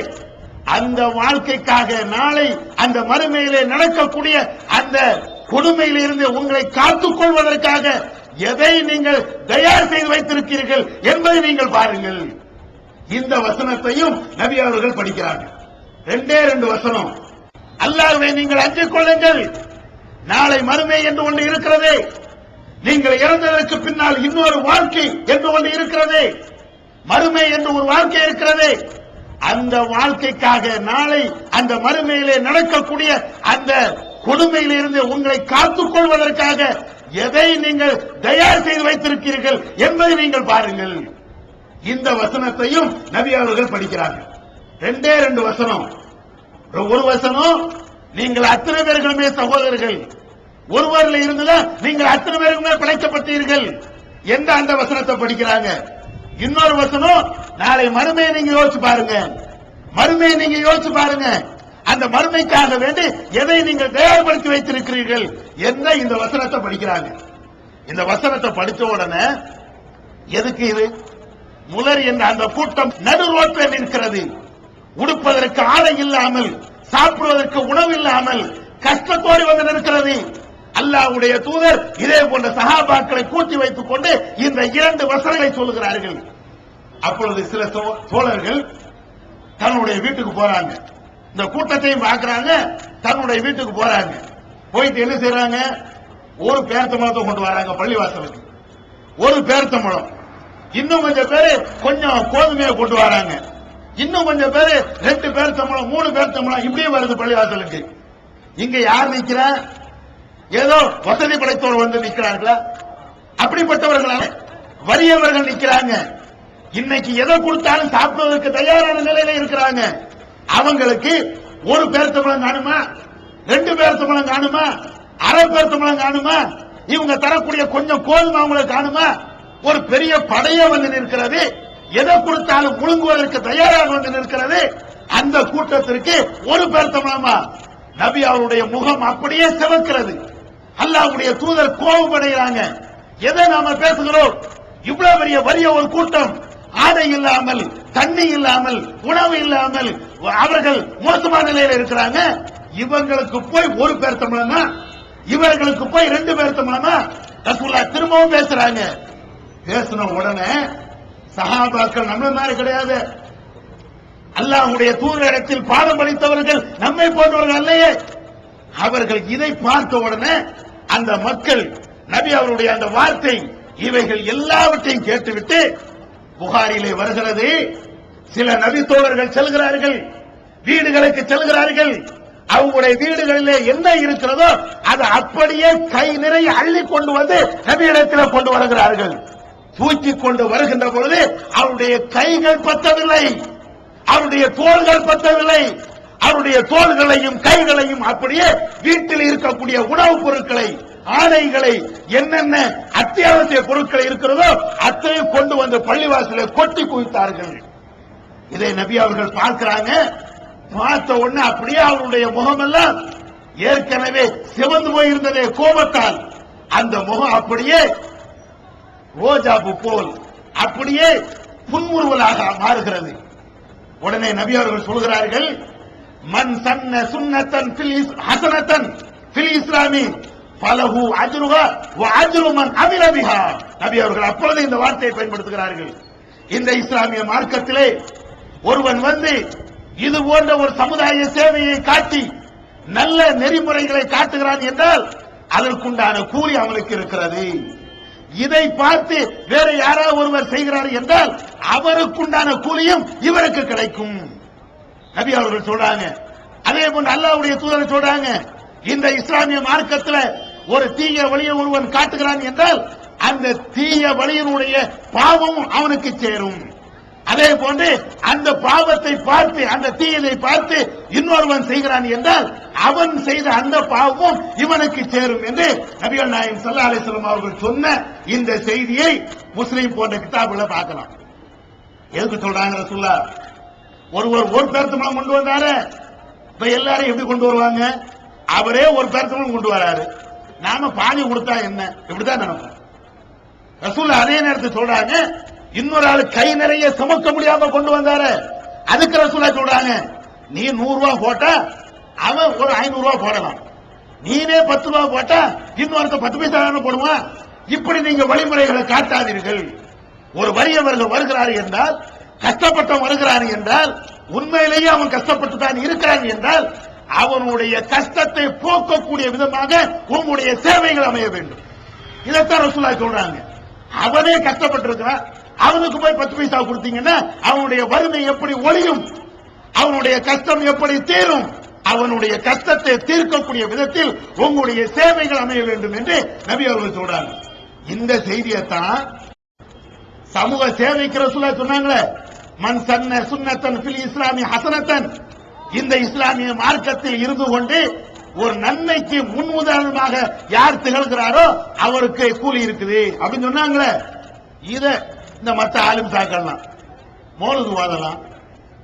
Speaker 2: அந்த வாழ்க்கைக்காக நாளை அந்த மறுமையிலே நடக்கக்கூடிய அந்த கொடுமையில் இருந்து உங்களை காத்துக் கொள்வதற்காக எதை நீங்கள் தயார் செய்து வைத்திருக்கிறீர்கள் என்பதை நீங்கள் பாருங்கள். இந்த வசனத்தையும் நபி அவர்கள் படிக்கிறார்கள். 2 வசனம். அல்லாஹ்வை நீங்கள் அஞ்சிக் கொள்ளுங்கள். நாளை மறுமை என்று ஒன்று இருக்கிறது. நீங்கள் இறந்ததற்கு பின்னால் இன்னொரு வாழ்க்கை என்று ஒன்று இருக்கிறது. மறுமை என்று ஒரு வாழ்க்கை இருக்கிறது. அந்த வாழ்க்கைக்காக நாளை அந்த மறுமையிலே நடக்கக்கூடிய அந்த கொடுமையிலிருந்து உங்களை காத்துக் கொள்வதற்காக எதை நீங்கள் தயார் செய்து வைத்திருக்கிறீர்கள் என்பதை நீங்கள் பாருங்கள். இந்த வசனத்தையும் நபி அவர்கள் படிக்கிறார்கள். 2 வசனம். ஒரு வசனம், நீங்கள் அத்தனை பேர்களுமே சகோதரர்கள், ஒருவரில் இருந்துதான் நீங்கள் அத்தனை பேருக்குமே பிழைக்கப்பட்டீர்கள் என்ற அந்த வசனத்தை படிக்கிறாங்க. இன்னொரு வசனம், நாளை மறுமையை நீங்க யோசிச்சு பாருங்க, மறுமையை நீங்க யோசிச்சு பாருங்க, அந்த மறுமைக்காக வேண்டி எதை நீங்கள் தயார்படுத்தி வைத்திருக்கிறீர்கள் என்ற இந்த வசனத்தை படிக்கிறாங்க. இந்த வசனத்தை படிச்ச உடனே எதுக்கு இது முலர் என்ற அந்த கூட்டம் நடு ரோட்டில் நிற்கிறது. உடுப்பதற்கு ஆடை இல்லாமல், சாப்பிடுவதற்கு உணவு இல்லாமல் கஷ்டத்தோடு வந்து நிற்கிறது. அல்லாஹ்வுடைய தூதர் இதே போன்ற சஹாபாக்களை கூட்டி வைத்துக் கொண்டு இந்த 2 வசனங்களை சொல்லுகிறார்கள். அப்பொழுது சில தோழர்கள் தன்னுடைய வீட்டுக்கு போறாங்க. இந்த கூட்டத்தையும் பார்க்கிறாங்க, தன்னுடைய வீட்டுக்கு போறாங்க. போயிட்டு என்ன செய்யறாங்க, ஒரு பேர்த்தம்பழத்தை கொண்டு வராங்க பள்ளிவாசலுக்கு, ஒரு பேர்த்தம்பழம். இன்னும் கொஞ்சம் பேரு கொஞ்சம் கோதுமையை கொண்டு வராங்க. இன்னும் கொஞ்சம் பேரு 2 பேர்த்தம்பழம், 3 பேர்த்தம்பழம், இப்படியே வருது பள்ளிவாசலுக்கு. இங்க யார் நிக்கிறா? ஏதோ வசதி படைத்தோர் வந்து நிற்கிறார்களா? அப்படிப்பட்டவர்களால வறியவர்கள் நிற்கிறாங்க. இன்னைக்கு எதை கொடுத்தாலும் சாப்பிடுவதற்கு தயாரான நிலையில இருக்கிறாங்க. அவங்களுக்கு ஒரு பேர்த்தம்பழம் காணுமா, 2 பேர்த்தம்பழம் காணுமா, அரை பேர்த்தம்பழம் காணுமா, இவங்க தரக்கூடிய கொஞ்சம் கோதுமை அவங்களுக்கு காணுமா? ஒரு பெரிய படையே வந்து நிற்கிறது. எதை கொடுத்தாலும் முழுங்குவதற்கு தயாராக வந்து நிற்கிறது. அந்த கூட்டத்திற்கு ஒரு பேர்த்தம்பழமா? நபி அவருடைய முகம் அப்படியே சிவக்கிறது. அல்லாஹ்வுடைய தூதர் கோபமடைகிறாங்க. எதை நாம பேசுகிறோம்? இவ்வளவு பெரிய வறிய ஒரு கூட்டம், ஆடை இல்லாமல், தண்ணி இல்லாமல், உணவு இல்லாமல் அவர்கள் மோசமான நிலையில் இருக்கிறாங்க. இவங்களுக்கு போய் ஒரு பேர்த்தம்பழமா, இவர்களுக்கு போய் 2 பேர்த்தம்பழமா? ரசூலுல்லாஹ் திரும்பவும் பேசுறாங்க. பேசின உடனே சஹாபாக்கள் நம்மள மாதிரி கிடையாது. அல்லாஹ்வுடைய தூதரிடத்தில் பாடம் படித்தவர்கள் நம்மை போன்றவர்கள் அல்லையே. அவர்கள் இதை பார்த்த உடனே அந்த மக்கள் நபி அவருடைய அந்த வார்த்தை இவைகள் எல்லாவற்றையும் கேட்டுவிட்டு, புகாரிலே வருகிறது, சில நபி தோழர்கள் செல்கிறார்கள், வீடுகளுக்கு செல்கிறார்கள். அவங்களுடைய வீடுகளிலே என்ன இருக்கிறதோ அது அப்படியே கை நிறைய அள்ளி கொண்டு வந்து நபியிடத்தில் கொண்டு வருகிறார்கள். தூக்கி கொண்டு வருகின்ற பொழுது அவருடைய கைகள் பத்தவில்லை, அவருடைய தோள்கள் பத்தவில்லை. அவருடைய தோள்களையும் கைகளையும் அப்படியே வீட்டில் இருக்கக்கூடிய உணவுப் பொருட்களை, ஆடைகளை, என்னென்ன அத்தியாவசிய பொருட்கள் இருக்கிறதோ அத்தையும் கொண்டு வந்து பள்ளிவாசலை கொட்டி குவித்தார்கள். இதை நபி அவர்கள் பார்க்கிறாங்க. பார்த்த உடனே அப்படியே அவருடைய முகமெல்லாம் ஏற்கனவே சிவந்து போயிருந்ததே கோபத்தால், அந்த முகம் அப்படியே ரோஜாபு போல் அப்படியே புன்முறுவலாக மாறுகிறது. உடனே நபி அவர்கள் சொல்கிறார்கள், மன் சன்ன சுன்னத்தன் ஹசனத்தன் ஃபில் இஸ்லாமி ஃபலஹு அஜ்ருஹா வ அஜ்ரு மன் அமில பிஹா. நபி அவர்கள் அப்பொழுது இந்த வார்த்தையை பயன்படுத்துகிறார்கள். இந்த இஸ்லாமிய மார்க்கத்திலே ஒருவன் வந்து இது போன்ற ஒரு சமுதாய சேவையை காட்டி நல்ல நெறிமுறைகளை காட்டுகிறான் என்றால் அதற்குண்டான கூலி அவனுக்கு இருக்கிறது. இதை பார்த்து வேற யாராவது ஒருவர் செய்கிறார் என்றால் அவருக்குண்டான கூலியும் இவருக்கு கிடைக்கும். நபி அவர்கள் சொல்றாங்க. அதே போன்று அல்லாஹ்வுடைய தூதர் சொல்றாங்க, இந்த இஸ்லாமிய மார்க்கத்தில் ஒரு தீய வழியை ஒருவன் காட்டுகிறான் என்றால் அந்த தீய வழியினுடைய பாவம் அவனுக்கு சேரும். அதே போன்று அந்த பாவத்தை பார்த்து, அந்த தீயதை பார்த்து இன்னொருவன் செய்கிறான் என்றால் அவன் செய்த அந்த பாவமும் இவனுக்கு சேரும் என்று நபிகள் நாயகம் ஸல்லல்லாஹு அலைஹி வஸல்லம் அவர்கள் சொன்ன இந்த செய்தியை முஸ்லிம் போன்ற கிதாபுல பார்க்கலாம். எதுக்கு சொல்றாங்க ரசூலுல்லாஹ்? ஒருவர் ஒரு பேர்த்தம்பழம் கொண்டு வந்தாரு, இப்ப எல்லாரும் எப்படி கொண்டு வருவாங்க? அவரே ஒரு பேர்த்தம்பழம் கொண்டு வராரு, நாம பாதி கொடுத்தா என்ன, இப்படிதான் நினைப்போம். ரசூலுல்லாஹ் அதே நேரத்தில் சொல்றாங்க, இன்னொரு ஆளு கை நிறைய சுமக்க முடியாம கொண்டு வந்தாரு, அதுக்கு ரசூலுல்லாஹ் சொல்றாங்க, நீ 100 ரூபாய் போட்டா அவன் ஒரு 500 ரூபாய் போடலாம், நீனே 10 ரூபாய் போட்டா இன்னொருத்த 10 பைசா போடுவான். இப்படி நீங்க வழிமுறைகளை காட்டாதீர்கள். ஒரு வறியவர்கள் வருகிறார் என்றால், கஷ்டப்பட்டவன் வருகிறான் என்றால், உண்மையிலேயே அவன் கஷ்டப்பட்டு தான் இருக்கிறான் என்றால் அவனுடைய கஷ்டத்தை போக்கக்கூடிய விதமாக உங்களுடைய சேவைகள் அமைய வேண்டும். இதைத்தான் ரசூலுல்லாஹ் சொல்றாங்க. அவனே கஷ்டப்பட்டிருக்கிறான், அவனுக்கு போய் 10 பைசா கொடுத்தீங்கன்னா அவனுடைய வறுமை எப்படி ஒழியும், அவனுடைய கஷ்டம் எப்படி தீரும், அவனுடைய கஷ்டத்தை தீர்க்கக்கூடிய விதத்தில் உங்களுடைய சேவைகள் அமைய வேண்டும் என்று நபி அவர்கள் சொல்றாங்க. இந்த செய்தியைத்தான் சமூக சேவைக்கு ரசூலுல்லாஹ் சொன்னாங்களே, மன் சன்ன சுன்னத்தன் ஃபில் இஸ்லாமி ஹஸனத்தன், இந்த இஸ்லாமிய மார்க்கத்தில் இருந்து கொண்டு ஒரு நன்மைக்கு முன் உதாரணமாக யார் திகழ்கிறாரோ அவருக்கு கூலி இருக்குது அப்படின்னு சொன்னாங்களே. இத இந்த மற்ற ஆலிம் சாக்கள்லாம் மௌலூது ஓதலாம்,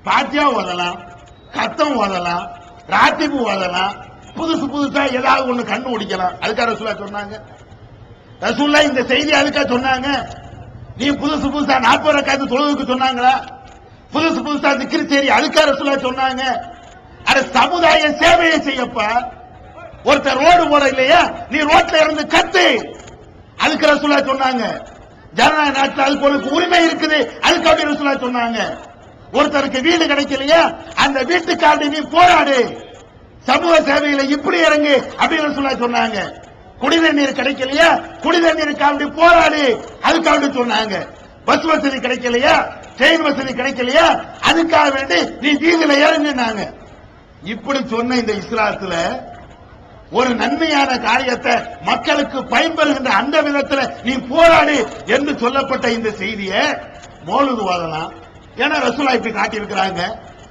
Speaker 2: பாத்தியா ஓதலாம், கத்தம் ஓதலாம், ராத்திபு ஓதலாம், புதுசு புதுசா ஏதாவது ஒண்ணு கண்ணு முடிக்கலாம். அதுக்காக ரசூலுல்லாஹ் சொன்னாங்க. ரசூலுல்லாஹ் இந்த செய்தி அதுக்காக சொன்னாங்க. நீ புதுசு புதுசா 40 ரக்காத்து தொழுதுக்கு சொன்னாங்களா? புதுசு புதுசா திக்ர் சரி அதுக்காக ரசூலுல்லாஹ் சொன்னாங்க. அட சமுதாய சேவையை செய்யப்பா. ஒருத்தர் ரோடு போற இல்லையா, நீ ரோட்ல இருந்து கத்து, அதுக்கு ரசூலுல்லாஹ் சொன்னாங்க. ஜனநாயக நாட்டில் அதுக்கு ஒரு உரிமை இருக்குது, அதுக்கு அப்படி ரசூலுல்லாஹ் சொன்னாங்க. ஒருத்தருக்கு வீடு கிடைக்கலையா, அந்த வீட்டுக்காண்டி நீ போராடு, சமூக சேவையில இப்படி இறங்கு அப்படின்னு ரசூலுல்லாஹ் சொன்னாங்க. குடிநீர் கிடைக்கலையா, குடிநீருக்காண்டி போராடு, அதுக்காண்டி சொன்னாங்க. பஸ் வசதி கிடைக்கலையா, ட்ரெயின் வசதி கிடைக்கலையா, அதுக்காக வேண்டி நீ வீதியில இறங்குனாங்க. இப்படி சொன்ன இந்த இஸ்லாத்துல ஒரு நன்மையான காரியத்தை மக்களுக்கு பயன்பெறுகின்ற அந்த விதத்துல நீ போராடு என்று சொல்லப்பட்ட இந்த செய்தியை மௌலூது ஓதலாம், ஏன்னா ரசூலுல்லாஹ் இப்படி காட்டியிருக்கிறாங்க.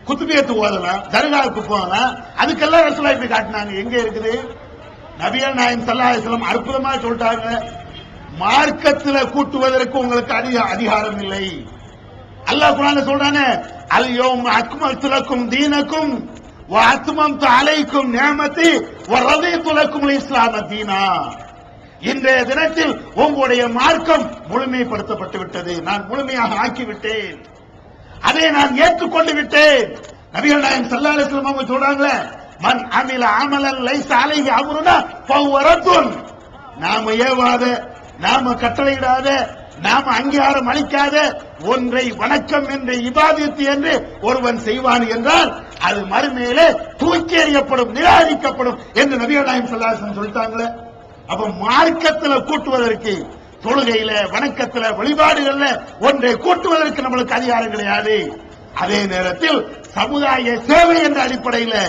Speaker 2: குத்துபியத்து ஓதலாம், தர்காவுக்கு போகலாம், அதுக்கெல்லாம் ரசூலுல்லாஹ் இப்படி காட்டினாங்க. எங்க இருக்குது? நபிகள் நாயகம் ஸல்லல்லாஹு அலைஹி வஸல்லம் அற்புதமா சொல்லிட்டாங்க, மார்க்கத்துல கூட்டுவதற்கு உங்களுக்கு அதிகாரம் இல்லை. அல்லாஹ் குர்ஆன்ல சொல்றானே, அல் யௌம அக்மல்து லக்கும் தீனக்கும் வ அத்மம்து அலைக்கும் நிஅமதி வ ரதீது லக்கும் அல் இஸ்லாம தீனா. இன்றைய தினத்தில் உங்களுடைய மார்க்கம் முழுமைப்படுத்தப்பட்டு விட்டது, நான் முழுமையாக ஆக்கிவிட்டேன், அதை நான் ஏற்றுக்கொண்டு விட்டேன். நபிகள் நாயகம் ஸல்லல்லாஹு அலைஹி வஸல்லம் அவங்க சொல்றாங்களே, மன் அமில அமலன் லைஸ அலைஹி அம்ருனா ஃபஹுவ ரத்துன். நாம ஏவாத, நாம கட்டளையிடாத, நாம அங்கீகாரம் அளிக்காத ஒன்றை வணக்கம் என்று இபாதத் என்று ஒருவன் செய்வான் என்றால் அது மறுமையிலே தூக்கி எறியப்படும், நிராகரிக்கப்படும் என்று நபிகள் நாயகம் ஸல்லல்லாஹு அலைஹி வஸல்லம் சொல்லிட்டாங்களே. அப்ப மார்க்கத்துல கூட்டுவதற்கு, தொழுகையில, வணக்கத்துல, வழிபாடுகள்ல ஒன்றை கூட்டுவதற்கு நம்மளுக்கு அதிகாரம் கிடையாது. அதே நேரத்தில் சமுதாய சேவை என்ற அடிப்படையில்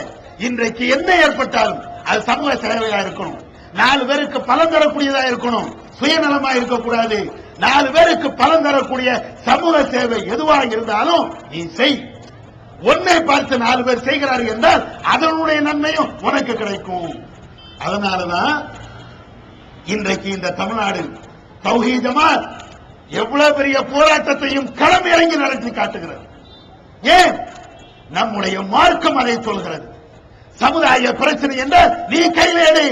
Speaker 2: இன்றைக்கு என்ன ஏற்பட்டாலும் அது சமூக சேவையா இருக்கணும், 4 பேருக்கு பலன் தரக்கூடியதா இருக்கணும், சுயநலமா இருக்கக்கூடாது. 4 பேருக்கு பலன் தரக்கூடிய சமூக சேவை எதுவாக இருந்தாலும் நீ செய். ஒன்னை பார்த்து 4 பேர் செய்கிறார்கள் என்றால் அதனுடைய நன்மையும் உனக்கு கிடைக்கும். அதனாலதான் இன்றைக்கு இந்த தமிழ்நாடு தௌஹீத் ஜமாத் எவ்வளவு பெரிய போராட்டத்தையும் களம் இறங்கி நடத்தி காட்டுகிறது. ஏன்? நம்முடைய மார்க்கம் அதை சொல்கிறது. சமுதாய பிரச்சனை என்றால் நீ கையிலேடு.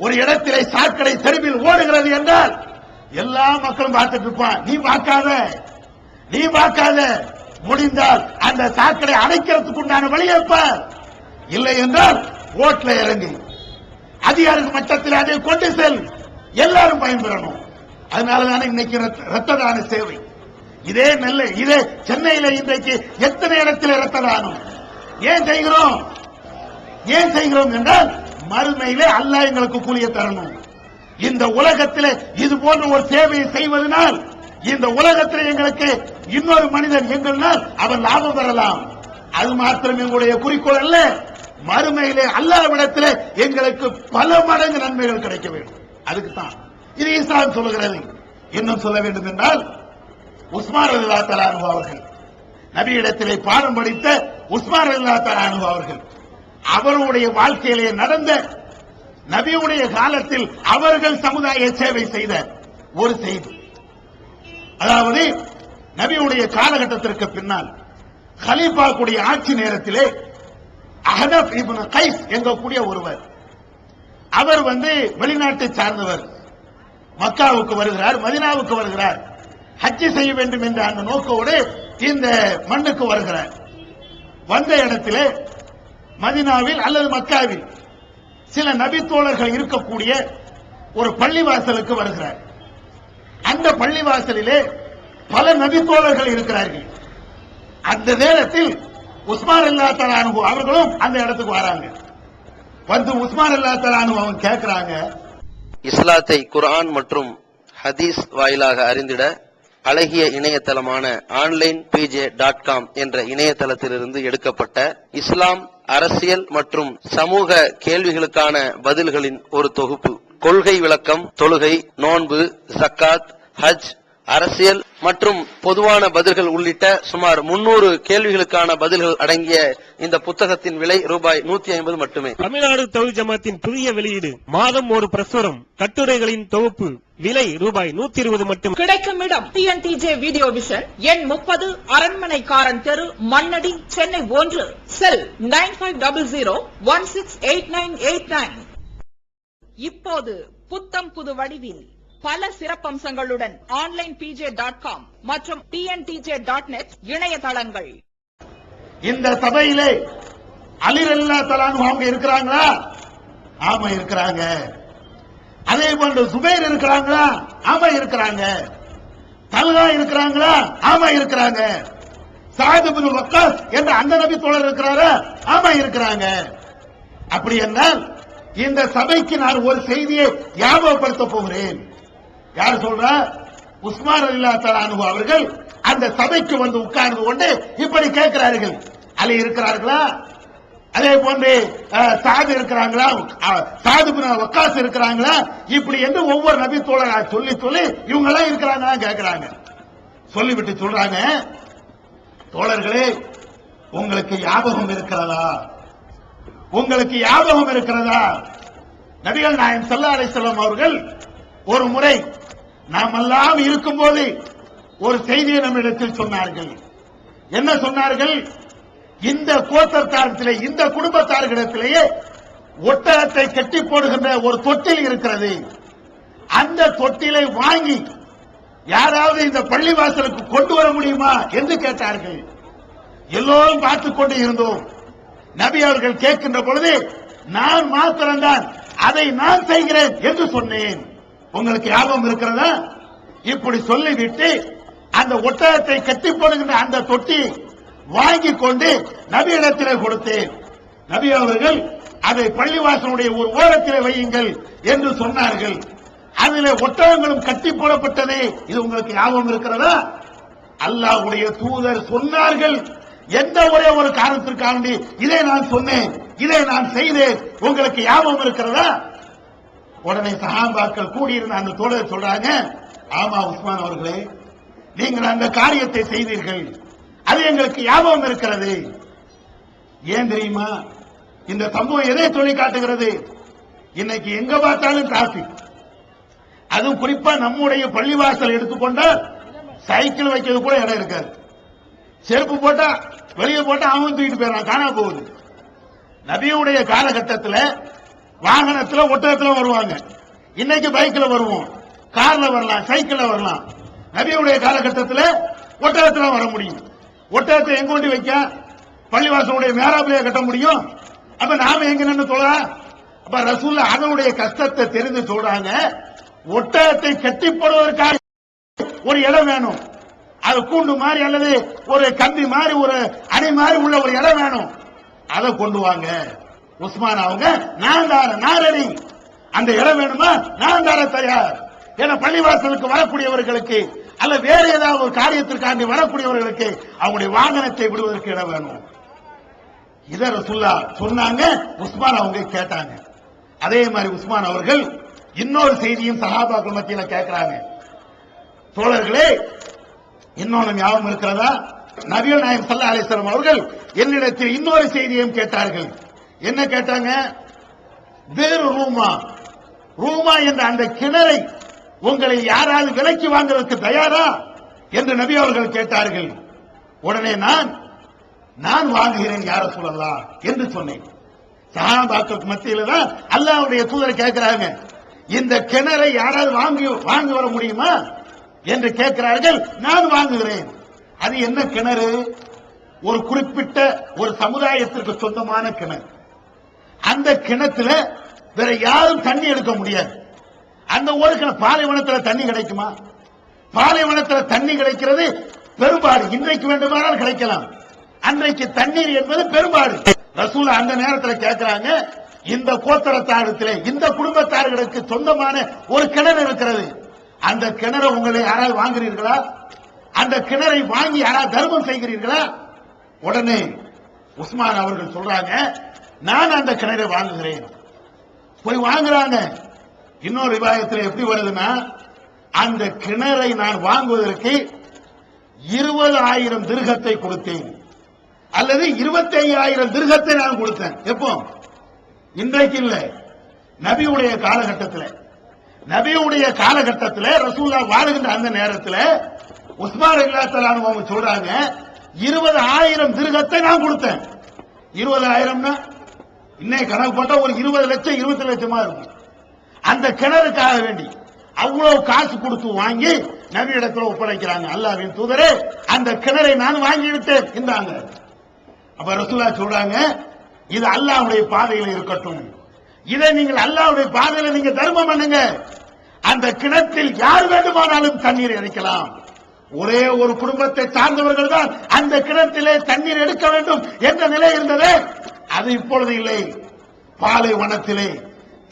Speaker 2: ஒரு இடத்திலே சாக்கடை தெருவில் ஓடுகிறது என்றால் எல்லா மக்களும் பார்த்துட்டு இருப்பான், நீ பார்க்காத, முடிந்தால் அந்த சாக்கடை அடைக்கிறதுக்கு உண்டான வழியேற்பார், இல்லை என்றால் ஓட்ல இறங்கி அதிகார மட்டத்தில் அதை கொண்டு செல், எல்லாரும் பயன்பெறணும். அதனாலதானே இன்னைக்கு ரத்த தான சேவை. இதே சென்னையில இன்றைக்கு எத்தனை இடத்தில் ரத்த தானம் ஏன் செய்கிறோம் என்றால் மறுமையிலே அல்லாஹ் எங்களுக்கு கூலியை தரணும். இந்த உலகத்திலே இது போன்ற ஒரு சேவையை செய்வதனால் இந்த உலகத்தில் எங்களுக்கு இன்னொரு மனிதன் எங்கள்னால் அவன் லாபம் பெறலாம். அது மாத்திரம் எங்களுடைய குறிக்கோள் அல்ல, மறுமையிலே அல்லாஹ்விடத்திலே எங்களுக்கு பல மடங்கு நன்மைகள் கிடைக்க வேண்டும். அதுக்குத்தான் இது இஸ்லாம் சொல்லுகிறது. இன்னும் சொல்ல வேண்டும் என்றால் உஸ்மான் ரலியல்லாஹு தஆலா அன்ஹு அவர்கள், நபியிடத்திலே பாடம் படித்த உஸ்மான் ரலியல்லாஹு தஆலா அன்ஹு அவர்கள், அவருடைய வாழ்க்கையிலே நடந்த, நபியுடைய காலத்தில் அவர்கள் சமுதாய சேவை செய்த ஒரு செய்தி. அதாவது நபியுடைய காலகட்டத்திற்கு பின்னால் கலீஃபா கூடிய ஆட்சி நேரத்திலே அஹ்னஃப் இப்னு கைஸ் என்கக்கூடிய ஒருவர், அவர் வெளிநாட்டை சார்ந்தவர், மக்காவுக்கு வருகிறார், மதீனாவுக்கு வருகிறார், ஹஜ் செய்ய வேண்டும் என்ற அந்த நோக்கோடு இந்த மண்ணுக்கு வருகிறார். வந்த இடத்திலே மதீனாவில் அல்லது மக்காவில் சில நபித்தோழர்கள் இருக்கக்கூடிய ஒரு பள்ளிவாசலுக்கு வருகிறார். அந்த பள்ளிவாசலிலே பல நபித்தோழர்கள் இருக்கிறார்கள். அந்த நேரத்தில் உஸ்மான் ரலியல்லாஹு தஆலா அன்ஹு அவர்களும் அந்த இடத்துக்கு வராங்க. வந்து உஸ்மான் ரலியல்லாஹு தஆலா அன்ஹு அவங்க கேட்கிறாங்க,
Speaker 9: இஸ்லாத்தை குர்ஆன் மற்றும் ஹதீஸ் வாயிலாக அறிந்திட அழகிய இணையதளமான onlinepj.com என்ற இணையதளத்திலிருந்து எடுக்கப்பட்ட இஸ்லாம், அரசியல் மற்றும் சமூக கேள்விகளுக்கான பதில்களின் ஒரு தொகுப்பு. கொள்கை விளக்கம், தொழுகை, நோன்பு, ஜக்காத், ஹஜ், அரசியல் மற்றும் பொதுவான பதில்கள் உள்ளிட்ட சுமார் 300 கேள்விகளுக்கான பதில்கள் அடங்கிய இந்த புத்தகத்தின் விலை ரூபாய் 150 மட்டுமே.
Speaker 7: தமிழ்நாடு தௌஹீத் ஜமாத்தின் புதிய வெளியீடு, மாதம் ஒரு பிரசுரம், கட்டுரைகளின் தொகுப்பு, விலை ரூபாய் 120 மட்டும்.
Speaker 6: கிடைக்கும் இடம் TNTJ வீடியோ விஷன், எண் 30, அரண்மனைக்காரன் தெரு, மண்ணடி, சென்னை 1. செல் 9500168989. இப்போது புத்தம் புது வடிவில் பல சிறப்பம்சங்களுடன் onlinepj.com மற்றும் tntj.net இணையதளங்கள்.
Speaker 2: இந்த சபையிலே அலி ரலியல்லாஹு தஆலா அன்ஹு அவங்க இருக்கிறாங்களா? ஆமா இருக்கிறாங்க. அதே போன்று சுபைர் இருக்கிறாங்களா? ஆமா இருக்கிறாங்க. தல்ஹா இருக்கிறாங்களா? ஆமா இருக்கிறாங்க. சஅத் இப்னு வக்காஸ் என்ற அந்த நபி தோழர் இருக்கிறாரா? ஆமா இருக்கிறாங்க. அப்படி என்றால் இந்த சபைக்கு நான் ஒரு செய்தியை ஞாபகப்படுத்த போகிறேன். யார் சொல்றா? உஸ்மான் ரலியல்லாஹு தஆலா அன்ஹு அவர்கள் அந்த சபைக்கு வந்து உட்கார்ந்து கொண்டு இப்படி கேட்கிறார்கள், அலி இருக்கிறார்களா? அதே போன்று சாத் இருக்கிறாங்களா? சாத் இப்னு வக்காஸ் இருக்கிறாங்களா? இப்படி என்று ஒவ்வொரு நபி தோழரா சொல்லி சொல்லி இவங்க எல்லாம் இருக்கிறாங்களா கேட்கிறாங்க. சொல்லிவிட்டு சொல்றாங்க, தோழர்களே உங்களுக்கு ஞாபகம் இருக்கிறதா? உங்களுக்கு ஞாபகம் இருக்கிறதா? நபிகள் நாயகம் ஸல்லல்லாஹு அலைஹி வஸல்லம் அவர்கள் ஒரு முறை நாம் எல்லாம் இருக்கும்போது ஒரு செய்தியை நம்மிடத்தில் சொன்னார்கள். என்ன சொன்னார்கள்? இந்த கோத்திரத்தாரிடத்திலே, இந்த குடும்பத்தார்களிடத்திலேயே ஒட்டகத்தை கட்டி போடுகின்ற ஒரு தொட்டில் இருக்கிறது. அந்த தொட்டிலை வாங்கி யாராவது இந்த பள்ளிவாசலுக்கு கொண்டு வர முடியுமா என்று கேட்டார்கள். எல்லோரும் பார்த்துக் கொண்டு இருந்தோம். நபி அவர்கள் கேட்கின்ற பொழுது நான் மாத்திரம்தான் அதை நான் செய்கிறேன் என்று சொன்னேன். உங்களுக்கு ஞாபகம் இருக்கிறதா? இப்படி சொல்லிவிட்டு அந்த ஒட்டகத்தை கட்டி போடுகின்ற அந்த தொட்டி வாங்கி கொண்டு நபியிடத்திலே கொடுத்தேன். நபி அவர்கள் அதை பள்ளிவாசலுடைய ஒரு ஓரத்திலே வையுங்கள் என்று சொன்னார்கள். அதிலே ஒட்டகங்களும் கட்டி போடப்பட்டது. இது உங்களுக்கு ஞாபகம் இருக்கிறதா? அல்லாஹ்வுடைய தூதர் சொன்னார்கள். எந்த ஒரே ஒரு காரணத்திற்காக இதை நான் சொன்னேன், இதை நான் செய்தேன், உங்களுக்கு ஞாபகம் இருக்கிறதா? உடனே சஹாபாக்கள் கூடியிருந்த அந்த தோழர் சொல்றாங்க, ஆமா உஸ்மான் அவர்களே, நீங்கள் அந்த காரியத்தை செய்தீர்கள், அது எங்களுக்கு ஞாபகம் இருக்கிறது. ஏன் தெரியுமா? இந்த சம்பவம் எதை சொல்லி காட்டுகிறது? இன்னைக்கு எங்க பார்த்தாலும் டிராபிக். அதுவும் குறிப்பா நம்முடைய பள்ளிவாசல் எடுத்துக்கொண்டால் சைக்கிள் வைக்கிறது கூட இடம் இருக்காது. செருப்பு போட்டா வெளியே போட்டா அவன் தூக்கிட்டு போயிடறான், காணா போகுது. நபியுடைய காலகட்டத்தில் வாகனத்தில் ஒட்டகத்தில் வருவாங்க. இன்னைக்கு பைக்ல வருவோம், கார்ல வரலாம், சைக்கிள்ல வரலாம். நபியுடைய காலகட்டத்தில் ஒட்டகத்தில் வர முடியும். ஒட்டகத்தை எங்க கொண்டு வைக்க? பள்ளிவாசலுடைய மேராபிலே கட்ட முடியும். அப்ப நாம எங்க நின்று தொழ? அப்ப ரசூலுல்லாஹ் அதனுடைய கஷ்டத்தை தெரிந்து சொல்றாங்க, ஒட்டகத்தை கட்டி போடுவதற்காக ஒரு இடம் வேணும். அது கூண்டு மாதிரி அல்லது ஒரு கம்பி மாதிரி ஒரு அணை மாதிரி உள்ள ஒரு இடம் வேணும். அதை கொண்டு வாங்க. உஸ்மான் அவங்க நான் ரெடி, அந்த இடம் வேணுமா? நான் தர தயார். ஏன்னா பள்ளிவாசலுக்கு வரக்கூடியவர்களுக்கு அல்ல வேற ஏதாவது ஒரு காரியத்திற்காண்டி வரக்கூடியவர்களுக்கு அவங்களுடைய வாகனத்தை விடுவதற்கு இடம் வேணும். இத ரசூலுல்லாஹ் சொன்னாங்க. உஸ்மான் அவங்க கேட்டாங்க. அதே மாதிரி உஸ்மான் அவர்கள் இன்னொரு செய்தியும் சஹாபாக்கள் மத்தியில கேட்கிறாங்க. தோழர்களே, இன்னொன்னு ஞாபகம் இருக்கிறதா? நபிகள் நாயகம் ஸல்லல்லாஹு அலைஹி வஸல்லம் அவர்கள் என்னிடத்தில் இன்னொரு செய்தியையும் கேட்டார்கள். என்ன கேட்டாங்க? வேறு ரூமா என்ற அந்த கிணறை உங்களை யாராவது விலைக்கு வாங்குவதற்கு தயாரா என்று நபி அவர்கள் கேட்டார்கள். உடனே நான் வாங்குகிறேன் யா ரசூலல்லாஹ் என்று சொன்னேன். சஹாபாக்களுக்கு மத்தியில தான் அல்லாஹ்வுடைய தூதர் கேட்கிறாங்க, இந்த கிணறை யாராவது வாங்கி வர முடியுமா என்று கேட்கிறார்கள். நான் வாங்குகிறேன். அது என்ன கிணறு? ஒரு குறிப்பிட்ட ஒரு சமுதாயத்திற்கு சொந்தமான கிணறு. அந்த கிணத்துல வேற யாரும் தண்ணி எடுக்க முடியாது. அந்த ஒரு பாலைவனத்தில் தண்ணி கிடைக்குமா? பாலைவனத்தில் தண்ணி கிடைக்கிறது பெரும்பாடு. இன்றைக்கு வேண்டுமானால் கிடைக்கலாம், அன்றைக்கு தண்ணீர் என்பது பெரும்பாடு. ரசூல் அந்த நேரத்தில் கேட்கிறாங்க, இந்த கோத்தரத்தாரத்திலே இந்த குடும்பத்தார்களுக்கு சொந்தமான ஒரு கிணறு இருக்கிறது. அந்த கிணறை உங்களை யாராவது வாங்குறீர்களா? அந்த கிணறை வாங்கி யாராவது தர்மம் செய்கிறீர்களா? உடனே உஸ்மான் அவர்கள் சொல்றாங்க, நான் அந்த கிணறை வாங்குகிறேன். போய் வாங்குறாங்க. இன்னொரு ரிவாயத்தில் எப்படி வருதுன்னா, அந்த கிணறை நான் வாங்குவதற்கு 20,000 திர்ஹத்தை கொடுத்தேன், அல்லது 25,000 திர்ஹத்தை நான் கொடுத்தேன். எப்போ? இன்றைக்கு இல்ல, நபியுடைய காலகட்டத்தில். நபியுடைய காலகட்டத்தில் ரசூல்லா வாழுகின்ற அந்த நேரத்தில் உஸ்மான் ரலியல்லாஹு அன்ஹு அவங்க சொல்றாங்க, 20,000 திர்ஹத்தை நான் கொடுத்தேன். 20,000 இன்னைக்கு கணக்கு போட்டா ஒரு 20 லட்சம் 20 லட்சமா இருக்கும். அந்த கிணறுக்காக வேண்டி அவ்வளவு காசு கொடுத்து வாங்கி நபி இடத்துல ஒப்படைக்கிறாங்க. அல்லாஹ்வின் தூதரே, அந்த கிணறை நான் வாங்கி விட்டேன் இந்தாங்க. அப்ப ரசூலா சொல்றாங்க, இது அல்லாஹ்வுடைய பாதையில் இருக்கட்டும், இதை நீங்கள் அல்லாஹ்வுடைய பாதையில் நீங்க தர்மம் பண்ணுங்க. அந்த கிணற்றில் யார் வேண்டுமானாலும் தண்ணீர் இறைக்கலாம். ஒரே ஒரு குடும்பத்தை சார்ந்தவர்கள் தான் அந்த கிணற்றிலே தண்ணீர் எடுக்க வேண்டும் என்ற நிலை இருந்தது. அது இப்பொழுது இல்லை. பாலைவனத்திலே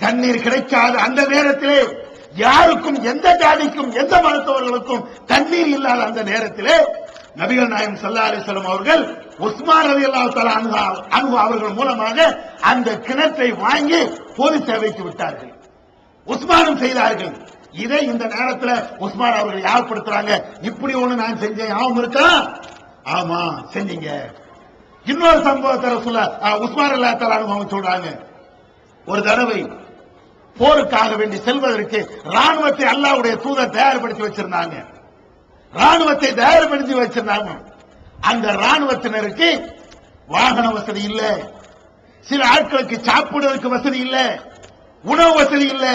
Speaker 2: தண்ணீர் கிடைக்காத அந்த நேரத்திலே, யாருக்கும் எந்த ஜாதிக்கும் எந்த மருத்துவர்களுக்கும் தண்ணீர் இல்லாத அந்த நேரத்திலே நபிகள் நாயகம் ஸல்லல்லாஹு அலைஹி வஸல்லம் அவர்கள் உஸ்மான் ரலியல்லாஹு தஆலா அன்ஹு அவர்கள் மூலமாக அந்த கிணற்றை வாங்கி பொது சேவைக்கு விட்டார்கள். உஸ்மானும் செய்தார்கள். இதை இந்த நேரத்தில் உஸ்மான் அவர்கள் யாழ்ப்படுத்துறாங்க, இப்படி ஒண்ணு நான் செஞ்சேன், ஞாபகம் இருக்கா? ஆமா செஞ்சீங்க. இன்னொரு சம்பவத்தை உஸ்மான் ரலியல்லாஹு தஆலா அன்ஹு சொல்றாங்க, ஒரு தடவை போருக்காக வேண்டி செல்வதற்கு ராணுவத்தை அல்லாஹ்வுடைய தூதர் தயார்படுத்தி வச்சிருந்தாங்க. ராணுவத்தை தயார்படுத்தி வச்சிருந்தாங்க. அந்த ராணுவத்தினருக்கு வாகன வசதி இல்ல, சில ஆட்களுக்கு சாப்பிடுவதற்கு வசதி இல்ல, உணவு வசதி இல்ல,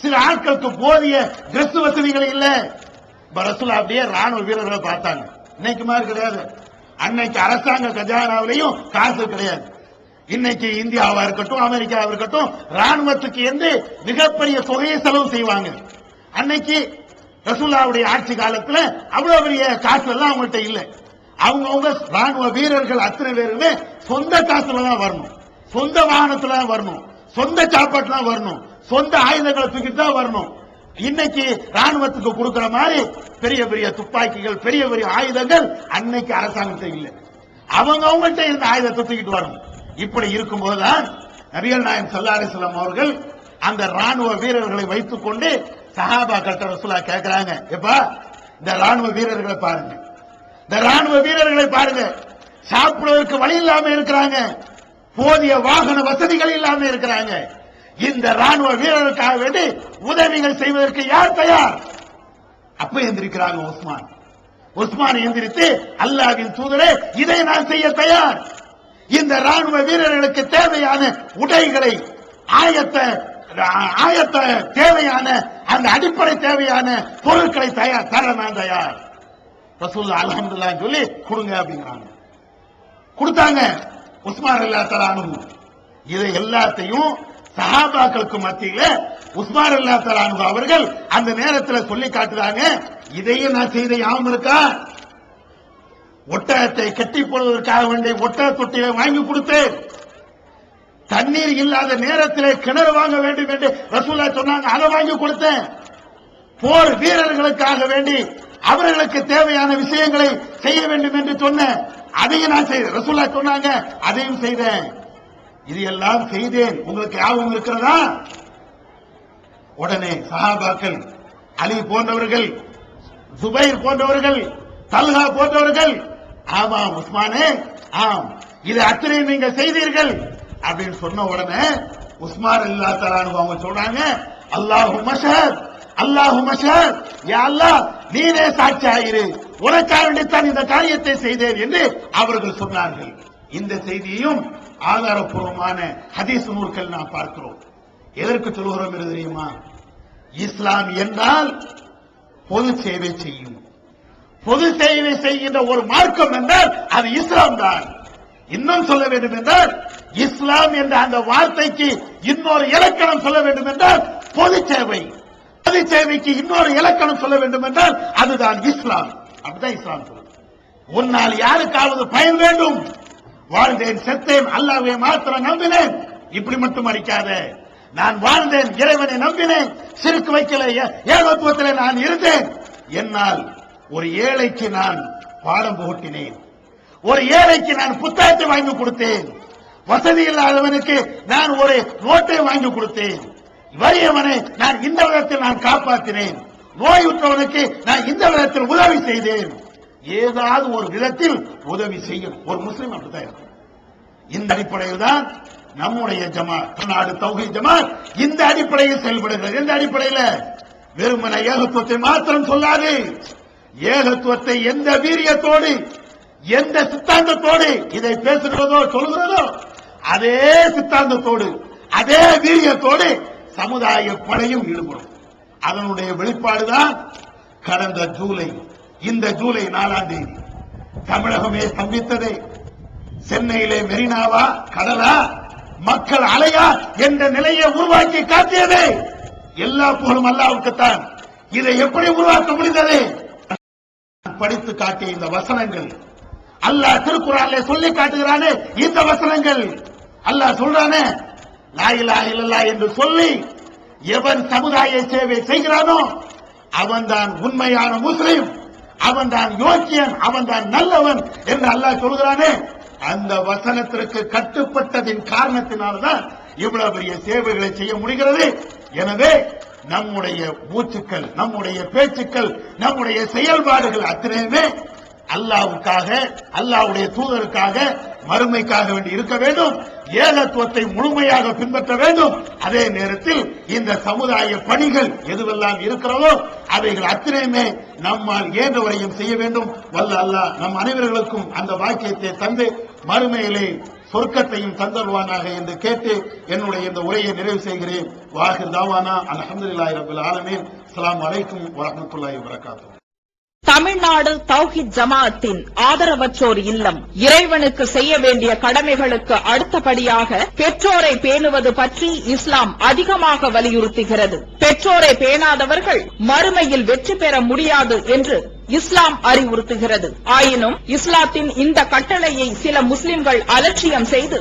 Speaker 2: சில ஆட்களுக்கு போதிய டிரெஸ் வசதிகள் இல்ல. ரசூல் அப்படியே ராணுவ வீரர்களை பார்த்தாங்க. இன்னைக்கு மாதிரி கிடையாது. அன்னைக்கு அரசாங்க கஜானாவிலையும் காசு கிடையாது. இன்னைக்கு இந்தியாவா இருக்கட்டும், அமெரிக்காவா இருக்கட்டும், ராணுவத்துக்கு என்று மிகப்பெரிய தொகையை செலவு செய்வாங்க. அன்னைக்கு ரசூலுல்லாஹ்வுடைய ஆட்சி காலத்துல அவ்வளவு பெரிய காசு எல்லாம் அவங்கள்ட்ட இல்ல. அவங்க ராணுவ வீரர்கள் அத்தனை பேருமே சொந்த காசுல தான் வரணும், சொந்த வாகனத்துல தான் வரணும், சொந்த சாப்பாட்டுல தான் வரணும், சொந்த ஆயுதங்களை தூக்கிட்டு தான் வரணும். இன்னைக்கு ராணுவத்துக்கு கொடுக்கிற மாதிரி பெரிய பெரிய துப்பாக்கிகள், பெரிய பெரிய ஆயுதங்கள் அன்னைக்கு அரசாங்கத்தை இல்லை. அவங்கள்ட்ட இருந்த ஆயுதத்தை தூக்கிட்டு வரணும். இப்படி இருக்கும்போதுதான் நபிகள் நாயகம் ஸல்லல்லாஹு அலைஹி வஸல்லம் அவர்கள் அந்த ராணுவ வீரர்களை வைத்துக் கொண்டு சஹாபாக்கள் ரசூலுல்லாஹ் கேட்கிறாங்க, எப்பா இந்த ராணுவ வீரர்களை பாருங்க, இந்த ராணுவ வீரர்களை பாருங்க, சாப்பிடுவதற்கு வழி இல்லாம இருக்கிறாங்க, போதிய வாகன வசதிகள் இல்லாம இருக்கிறாங்க. இந்த ராணுவ வீரர்களுக்காக வேண்டி உதவிகள் செய்வதற்கு யார் தயார்? அப்ப எந்திரிக்கிறாங்க உஸ்மான் எந்திரித்து, அல்லாஹ்வின் தூதரே, இதை நான் செய்ய தயார். இந்த ராணுவ வீரர்களுக்கு தேவையான உடைகளை, ஆயத்த தேவையான அந்த அடிப்படை தேவையான பொருட்களை தர நான் தயார். ரசூலுல்லாஹ் அல்ஹம்துலில்லாஹ் சொல்லி கொடுங்க அப்படிங்கிறாங்க. கொடுத்தாங்க உஸ்மான் ரலியல்லாஹு தஆலா அன்ஹு. இதை எல்லாத்தையும் சஹாபாக்களுக்கு மத்தியில உஸ்மான் ரலியல்லாஹு தஆலா அன்ஹு அவர்கள் அந்த நேரத்தில் சொல்லி காட்டுறாங்க, இதையும் நான் செய்த ஞாபகம் இருக்கா? ஒட்டகத்தை கட்டி போடுவதற்காக வேண்டிய ஒட்டக தொட்டியை வாங்கி கொடுத்தேன். தண்ணீர் இல்லாத நேரத்திலே கிணறு வாங்க வேண்டும் என்று ரசூலுல்லாஹ் சொன்னாங்க, அதை வாங்கி கொடுத்தேன். போர் வீரர்களுக்காக வேண்டி அவர்களுக்கு தேவையான விஷயங்களை செய்ய வேண்டும் என்று சொன்னேன், அதையும் நான் செய்தேன். ரசூலுல்லாஹ் சொன்னாங்க, அதையும் செய்தேன். இது எல்லாம் செய்தேன், உங்களுக்கு ஞாபகம் இருக்கிறதா? உடனே சஹாபாக்கள், அலி போன்றவர்கள், ஜுபைர் போன்றவர்கள், தல்ஹா போன்றவர்கள், ஆமாம் உஸ்மானே, ஆம், இது அத்தனை நீங்க செய்தீர்கள் அப்படின்னு சொன்ன உடனே உஸ்மான் ரலியல்லாஹு தஆலா அன்ஹு அவங்க சொல்றாங்க, அல்லாஹும்ம ஷஹத், அல்லாஹும்ம ஷஹத், யா அல்லாஹ் நீனே சாட்சி ஆயிரு, உனக்காக வேண்டித்தான் இந்த காரியத்தை செய்தேன் என்று அவர்கள் சொன்னார்கள். இந்த செய்தியையும் ஆதாரப்பூர்வமான ஹதீஸ் நூல்கள் நாம் பார்க்கிறோம். எதற்கு சொல்கிறோம் என்று தெரியுமா? இஸ்லாம் என்றால் பொது சேவை செய்யும். பொது சேவை செய்கின்ற ஒரு மார்க்கம் என்றால் அது இஸ்லாம் தான். இன்னும் சொல்ல வேண்டும் என்றால் இஸ்லாம் என்ற அந்த வார்த்தைக்கு இன்னொரு இலக்கணம் சொல்ல வேண்டும் என்றால் பொது சேவை. பொது சேவைக்கு இன்னொரு இலக்கணம் சொல்ல வேண்டும் என்றால் அதுதான் இஸ்லாம். அப்படிதான் இஸ்லாம் சொல்லுது. உன்னால் யாருக்காவது பயன் வேண்டும், வாழ்ந்தேன் செத்தேன், அல்லாஹ்வை மாத்திரம் நம்பினேன், இப்படி மட்டும் அடிக்காத. நான் வாழ்ந்தேன், இறைவனை நம்பினேன், சிறுக்கு வைக்கல, ஏகத்துவத்தில் நான் இருந்தேன். என்னால் ஒரு ஏழைக்கு நான் பாடம் புகட்டினேன், ஒரு ஏழைக்கு நான் புத்தகத்தை வாங்கி கொடுத்தேன், வசதி இல்லாதவனுக்கு நான் ஒரு நோட்டை வாங்கி கொடுத்தேன், வறியவனை நான் இந்த விதத்தில் நான் காப்பாற்றினேன், நோயுற்றவனுக்கு நான் இந்த விதத்தில் உதவி செய்தேன். ஏதாவது ஒரு விதத்தில் உதவி செய்யும் ஒரு முஸ்லிம் அப்படித்தான் இருக்கும். இந்த அடிப்படையில் தான் நம்முடைய ஜமாத், தமிழ்நாடு தௌஹீத் ஜமாத் இந்த அடிப்படையில் செயல்படுகிறது. இந்த அடிப்படையில் வெறுமன ஏகத்துவத்தை மாத்திரம் சொல்லாது, ஏகத்துவத்தை எந்த வீரியத்தோடு, எந்த சித்தாந்தத்தோடு இதை பேசுகிறதோ சொல்கிறதோ அதே சித்தாந்தத்தோடு, அதே வீரியத்தோடு சமுதாய படையும் ஈடுபடும். அதனுடைய வெளிப்பாடுதான் கடந்த இந்த ஜூலை 4ஆம் தேதி தமிழகமே ஸ்தம்பித்ததே. சென்னையிலே மெரினாவா, கடலா, மக்கள் அலையா என்ற நிலையை உருவாக்கி காட்டியதே. எல்லா புகழும் அல்லாஹ்வுக்குத்தான். இதை எப்படி உருவாக்க முடிந்தது? படித்து காட்டிய இந்த வசனங்கள், அல்லாஹ் திருக்குர்ஆனிலே சொல்லி காட்டுகிறானே இந்த வசனங்கள். அல்லாஹ் சொல்றானே, லா இலாஹ இல்லல்லாஹ் என்று சொல்லி எவன் சமுதாய சேவை செய்கிறானோ அவன்தான் உண்மையான முஸ்லிம், அவன்தான் யோக்கியன், அவன்தான் நல்லவன் என்று அல்லாஹ் சொல்கிறானே. அந்த வசனத்திற்கு கட்டுப்பட்டதின் காரணத்தினால்தான் இவ்வளவு பெரிய சேவைகளை செய்ய முடிகிறது. எனவே நம்முடைய மூச்சுக்கள், நம்முடைய பேச்சுக்கள், நம்முடைய செயல்பாடுகள் அத்தனையுமே அல்லாஹ்வுக்காக, அல்லாஹ்வுடைய தூதருக்காக, மறுமைக்காக வேண்டி இருக்க வேண்டும். ஏகத்துவத்தை முழுமையாக பின்பற்ற வேண்டும். அதே நேரத்தில் இந்த சமுதாய பணிகள் எதுவெல்லாம் இருக்கிறதோ அவைகள் அத்தனையுமே நம்மால் இயன்றவரையும் செய்ய வேண்டும். வல்ல அல்லாஹ் நம் அனைவர்களுக்கும் அந்த வாக்கியத்தை தந்து மறுமையிலே சொர்க்கத்தையும் தந்தருவானாக என்று கேட்டு என்னுடைய இந்த உரையை நிறைவு செய்கிறேன். வாஹிர் தாவானா அல்ஹம்துலில்லாஹி ரப்பில் ஆலமீன். அஸ்ஸலாமு அலைக்கும் வரஹ்மத்துல்லாஹி வபரகாத்துஹு.
Speaker 6: தமிழ்நாடு தௌஹீத் ஜமாஅத்தின் ஆதரவற்றோர் இல்லம் இறைவனுக்கு செய்ய வேண்டிய கடமைகளுக்கு அடுத்தபடியாக பெற்றோரை பேணுவது பற்றி இஸ்லாம் அதிகமாக வலியுறுத்துகிறது. பெற்றோரை பேணாதவர்கள் மறுமையில் வெற்றி பெற முடியாது என்று இஸ்லாம் அறிவுறுத்துகிறது. ஆயினும் இஸ்லாத்தின் இந்த கட்டளையை சில முஸ்லிம்கள் அலட்சியம் செய்து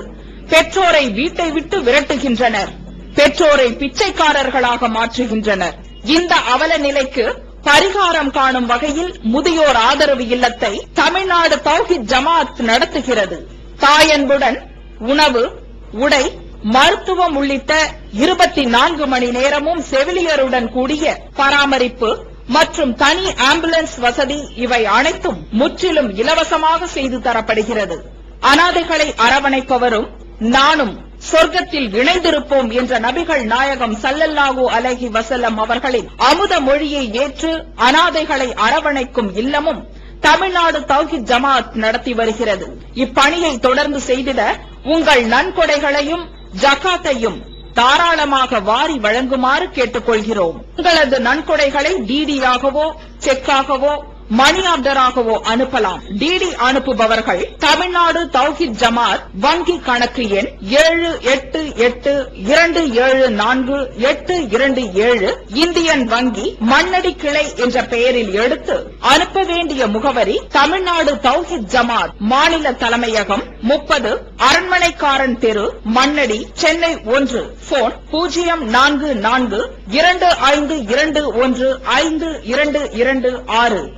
Speaker 6: பெற்றோரை வீட்டை விட்டு விரட்டுகின்றனர், பெற்றோரை பிச்சைக்காரர்களாக மாற்றுகின்றனர். இந்த அவல நிலைக்கு பரிகாரம் காணும் வகையில் முதியோர் ஆதரவு இல்லத்தை தமிழ்நாடு தௌஹீத் ஜமாஅத் நடத்துகிறது. தாயன்புடன் உணவு, உடை, மருத்துவம் உள்ளிட்ட 24 மணி நேரமும் செவிலியருடன் கூடிய பராமரிப்பு மற்றும் தனி ஆம்புலன்ஸ் வசதி இவை அனைத்தும் முற்றிலும் இலவசமாக செய்து தரப்படுகிறது. அனாதைகளை அரவணைப்பவரும் நானும் சொர்க்கத்தில் இணைந்திருப்போம் என்ற நபிகள் நாயகம் ஸல்லல்லாஹு அலைஹி வஸல்லம் அவர்களின் அமுத மொழியை ஏற்று அனாதைகளை அரவணைக்கும் இல்லமும் தமிழ்நாடு தௌஹீத் ஜமாஅத் நடத்தி வருகிறது. இப்பணியை தொடர்ந்து செய்திட உங்கள் நன்கொடைகளையும் ஜகாத்தையும் தாராளமாக வாரி வழங்குமாறு கேட்டுக்கொள்கிறோம். உங்களது நன்கொடைகளை டிடியாகவோ, செக்காகவோ, மணி ஆர்டராகவோ அனுப்பலாம். டிடி அனுப்புபவர்கள் தமிழ்நாடு தௌஹீத் ஜமாஅத் வங்கி கணக்கு எண் 7882748227 இந்தியன் வங்கி மண்ணடி கிளை என்ற பெயரில் எடுத்து அனுப்ப வேண்டிய முகவரி தமிழ்நாடு தௌஹீத் ஜமாஅத் மாநில தலைமையகம் 30 அரண்மனைக்காரன் தெரு, மண்ணடி, சென்னை 1. போன் 044252152226.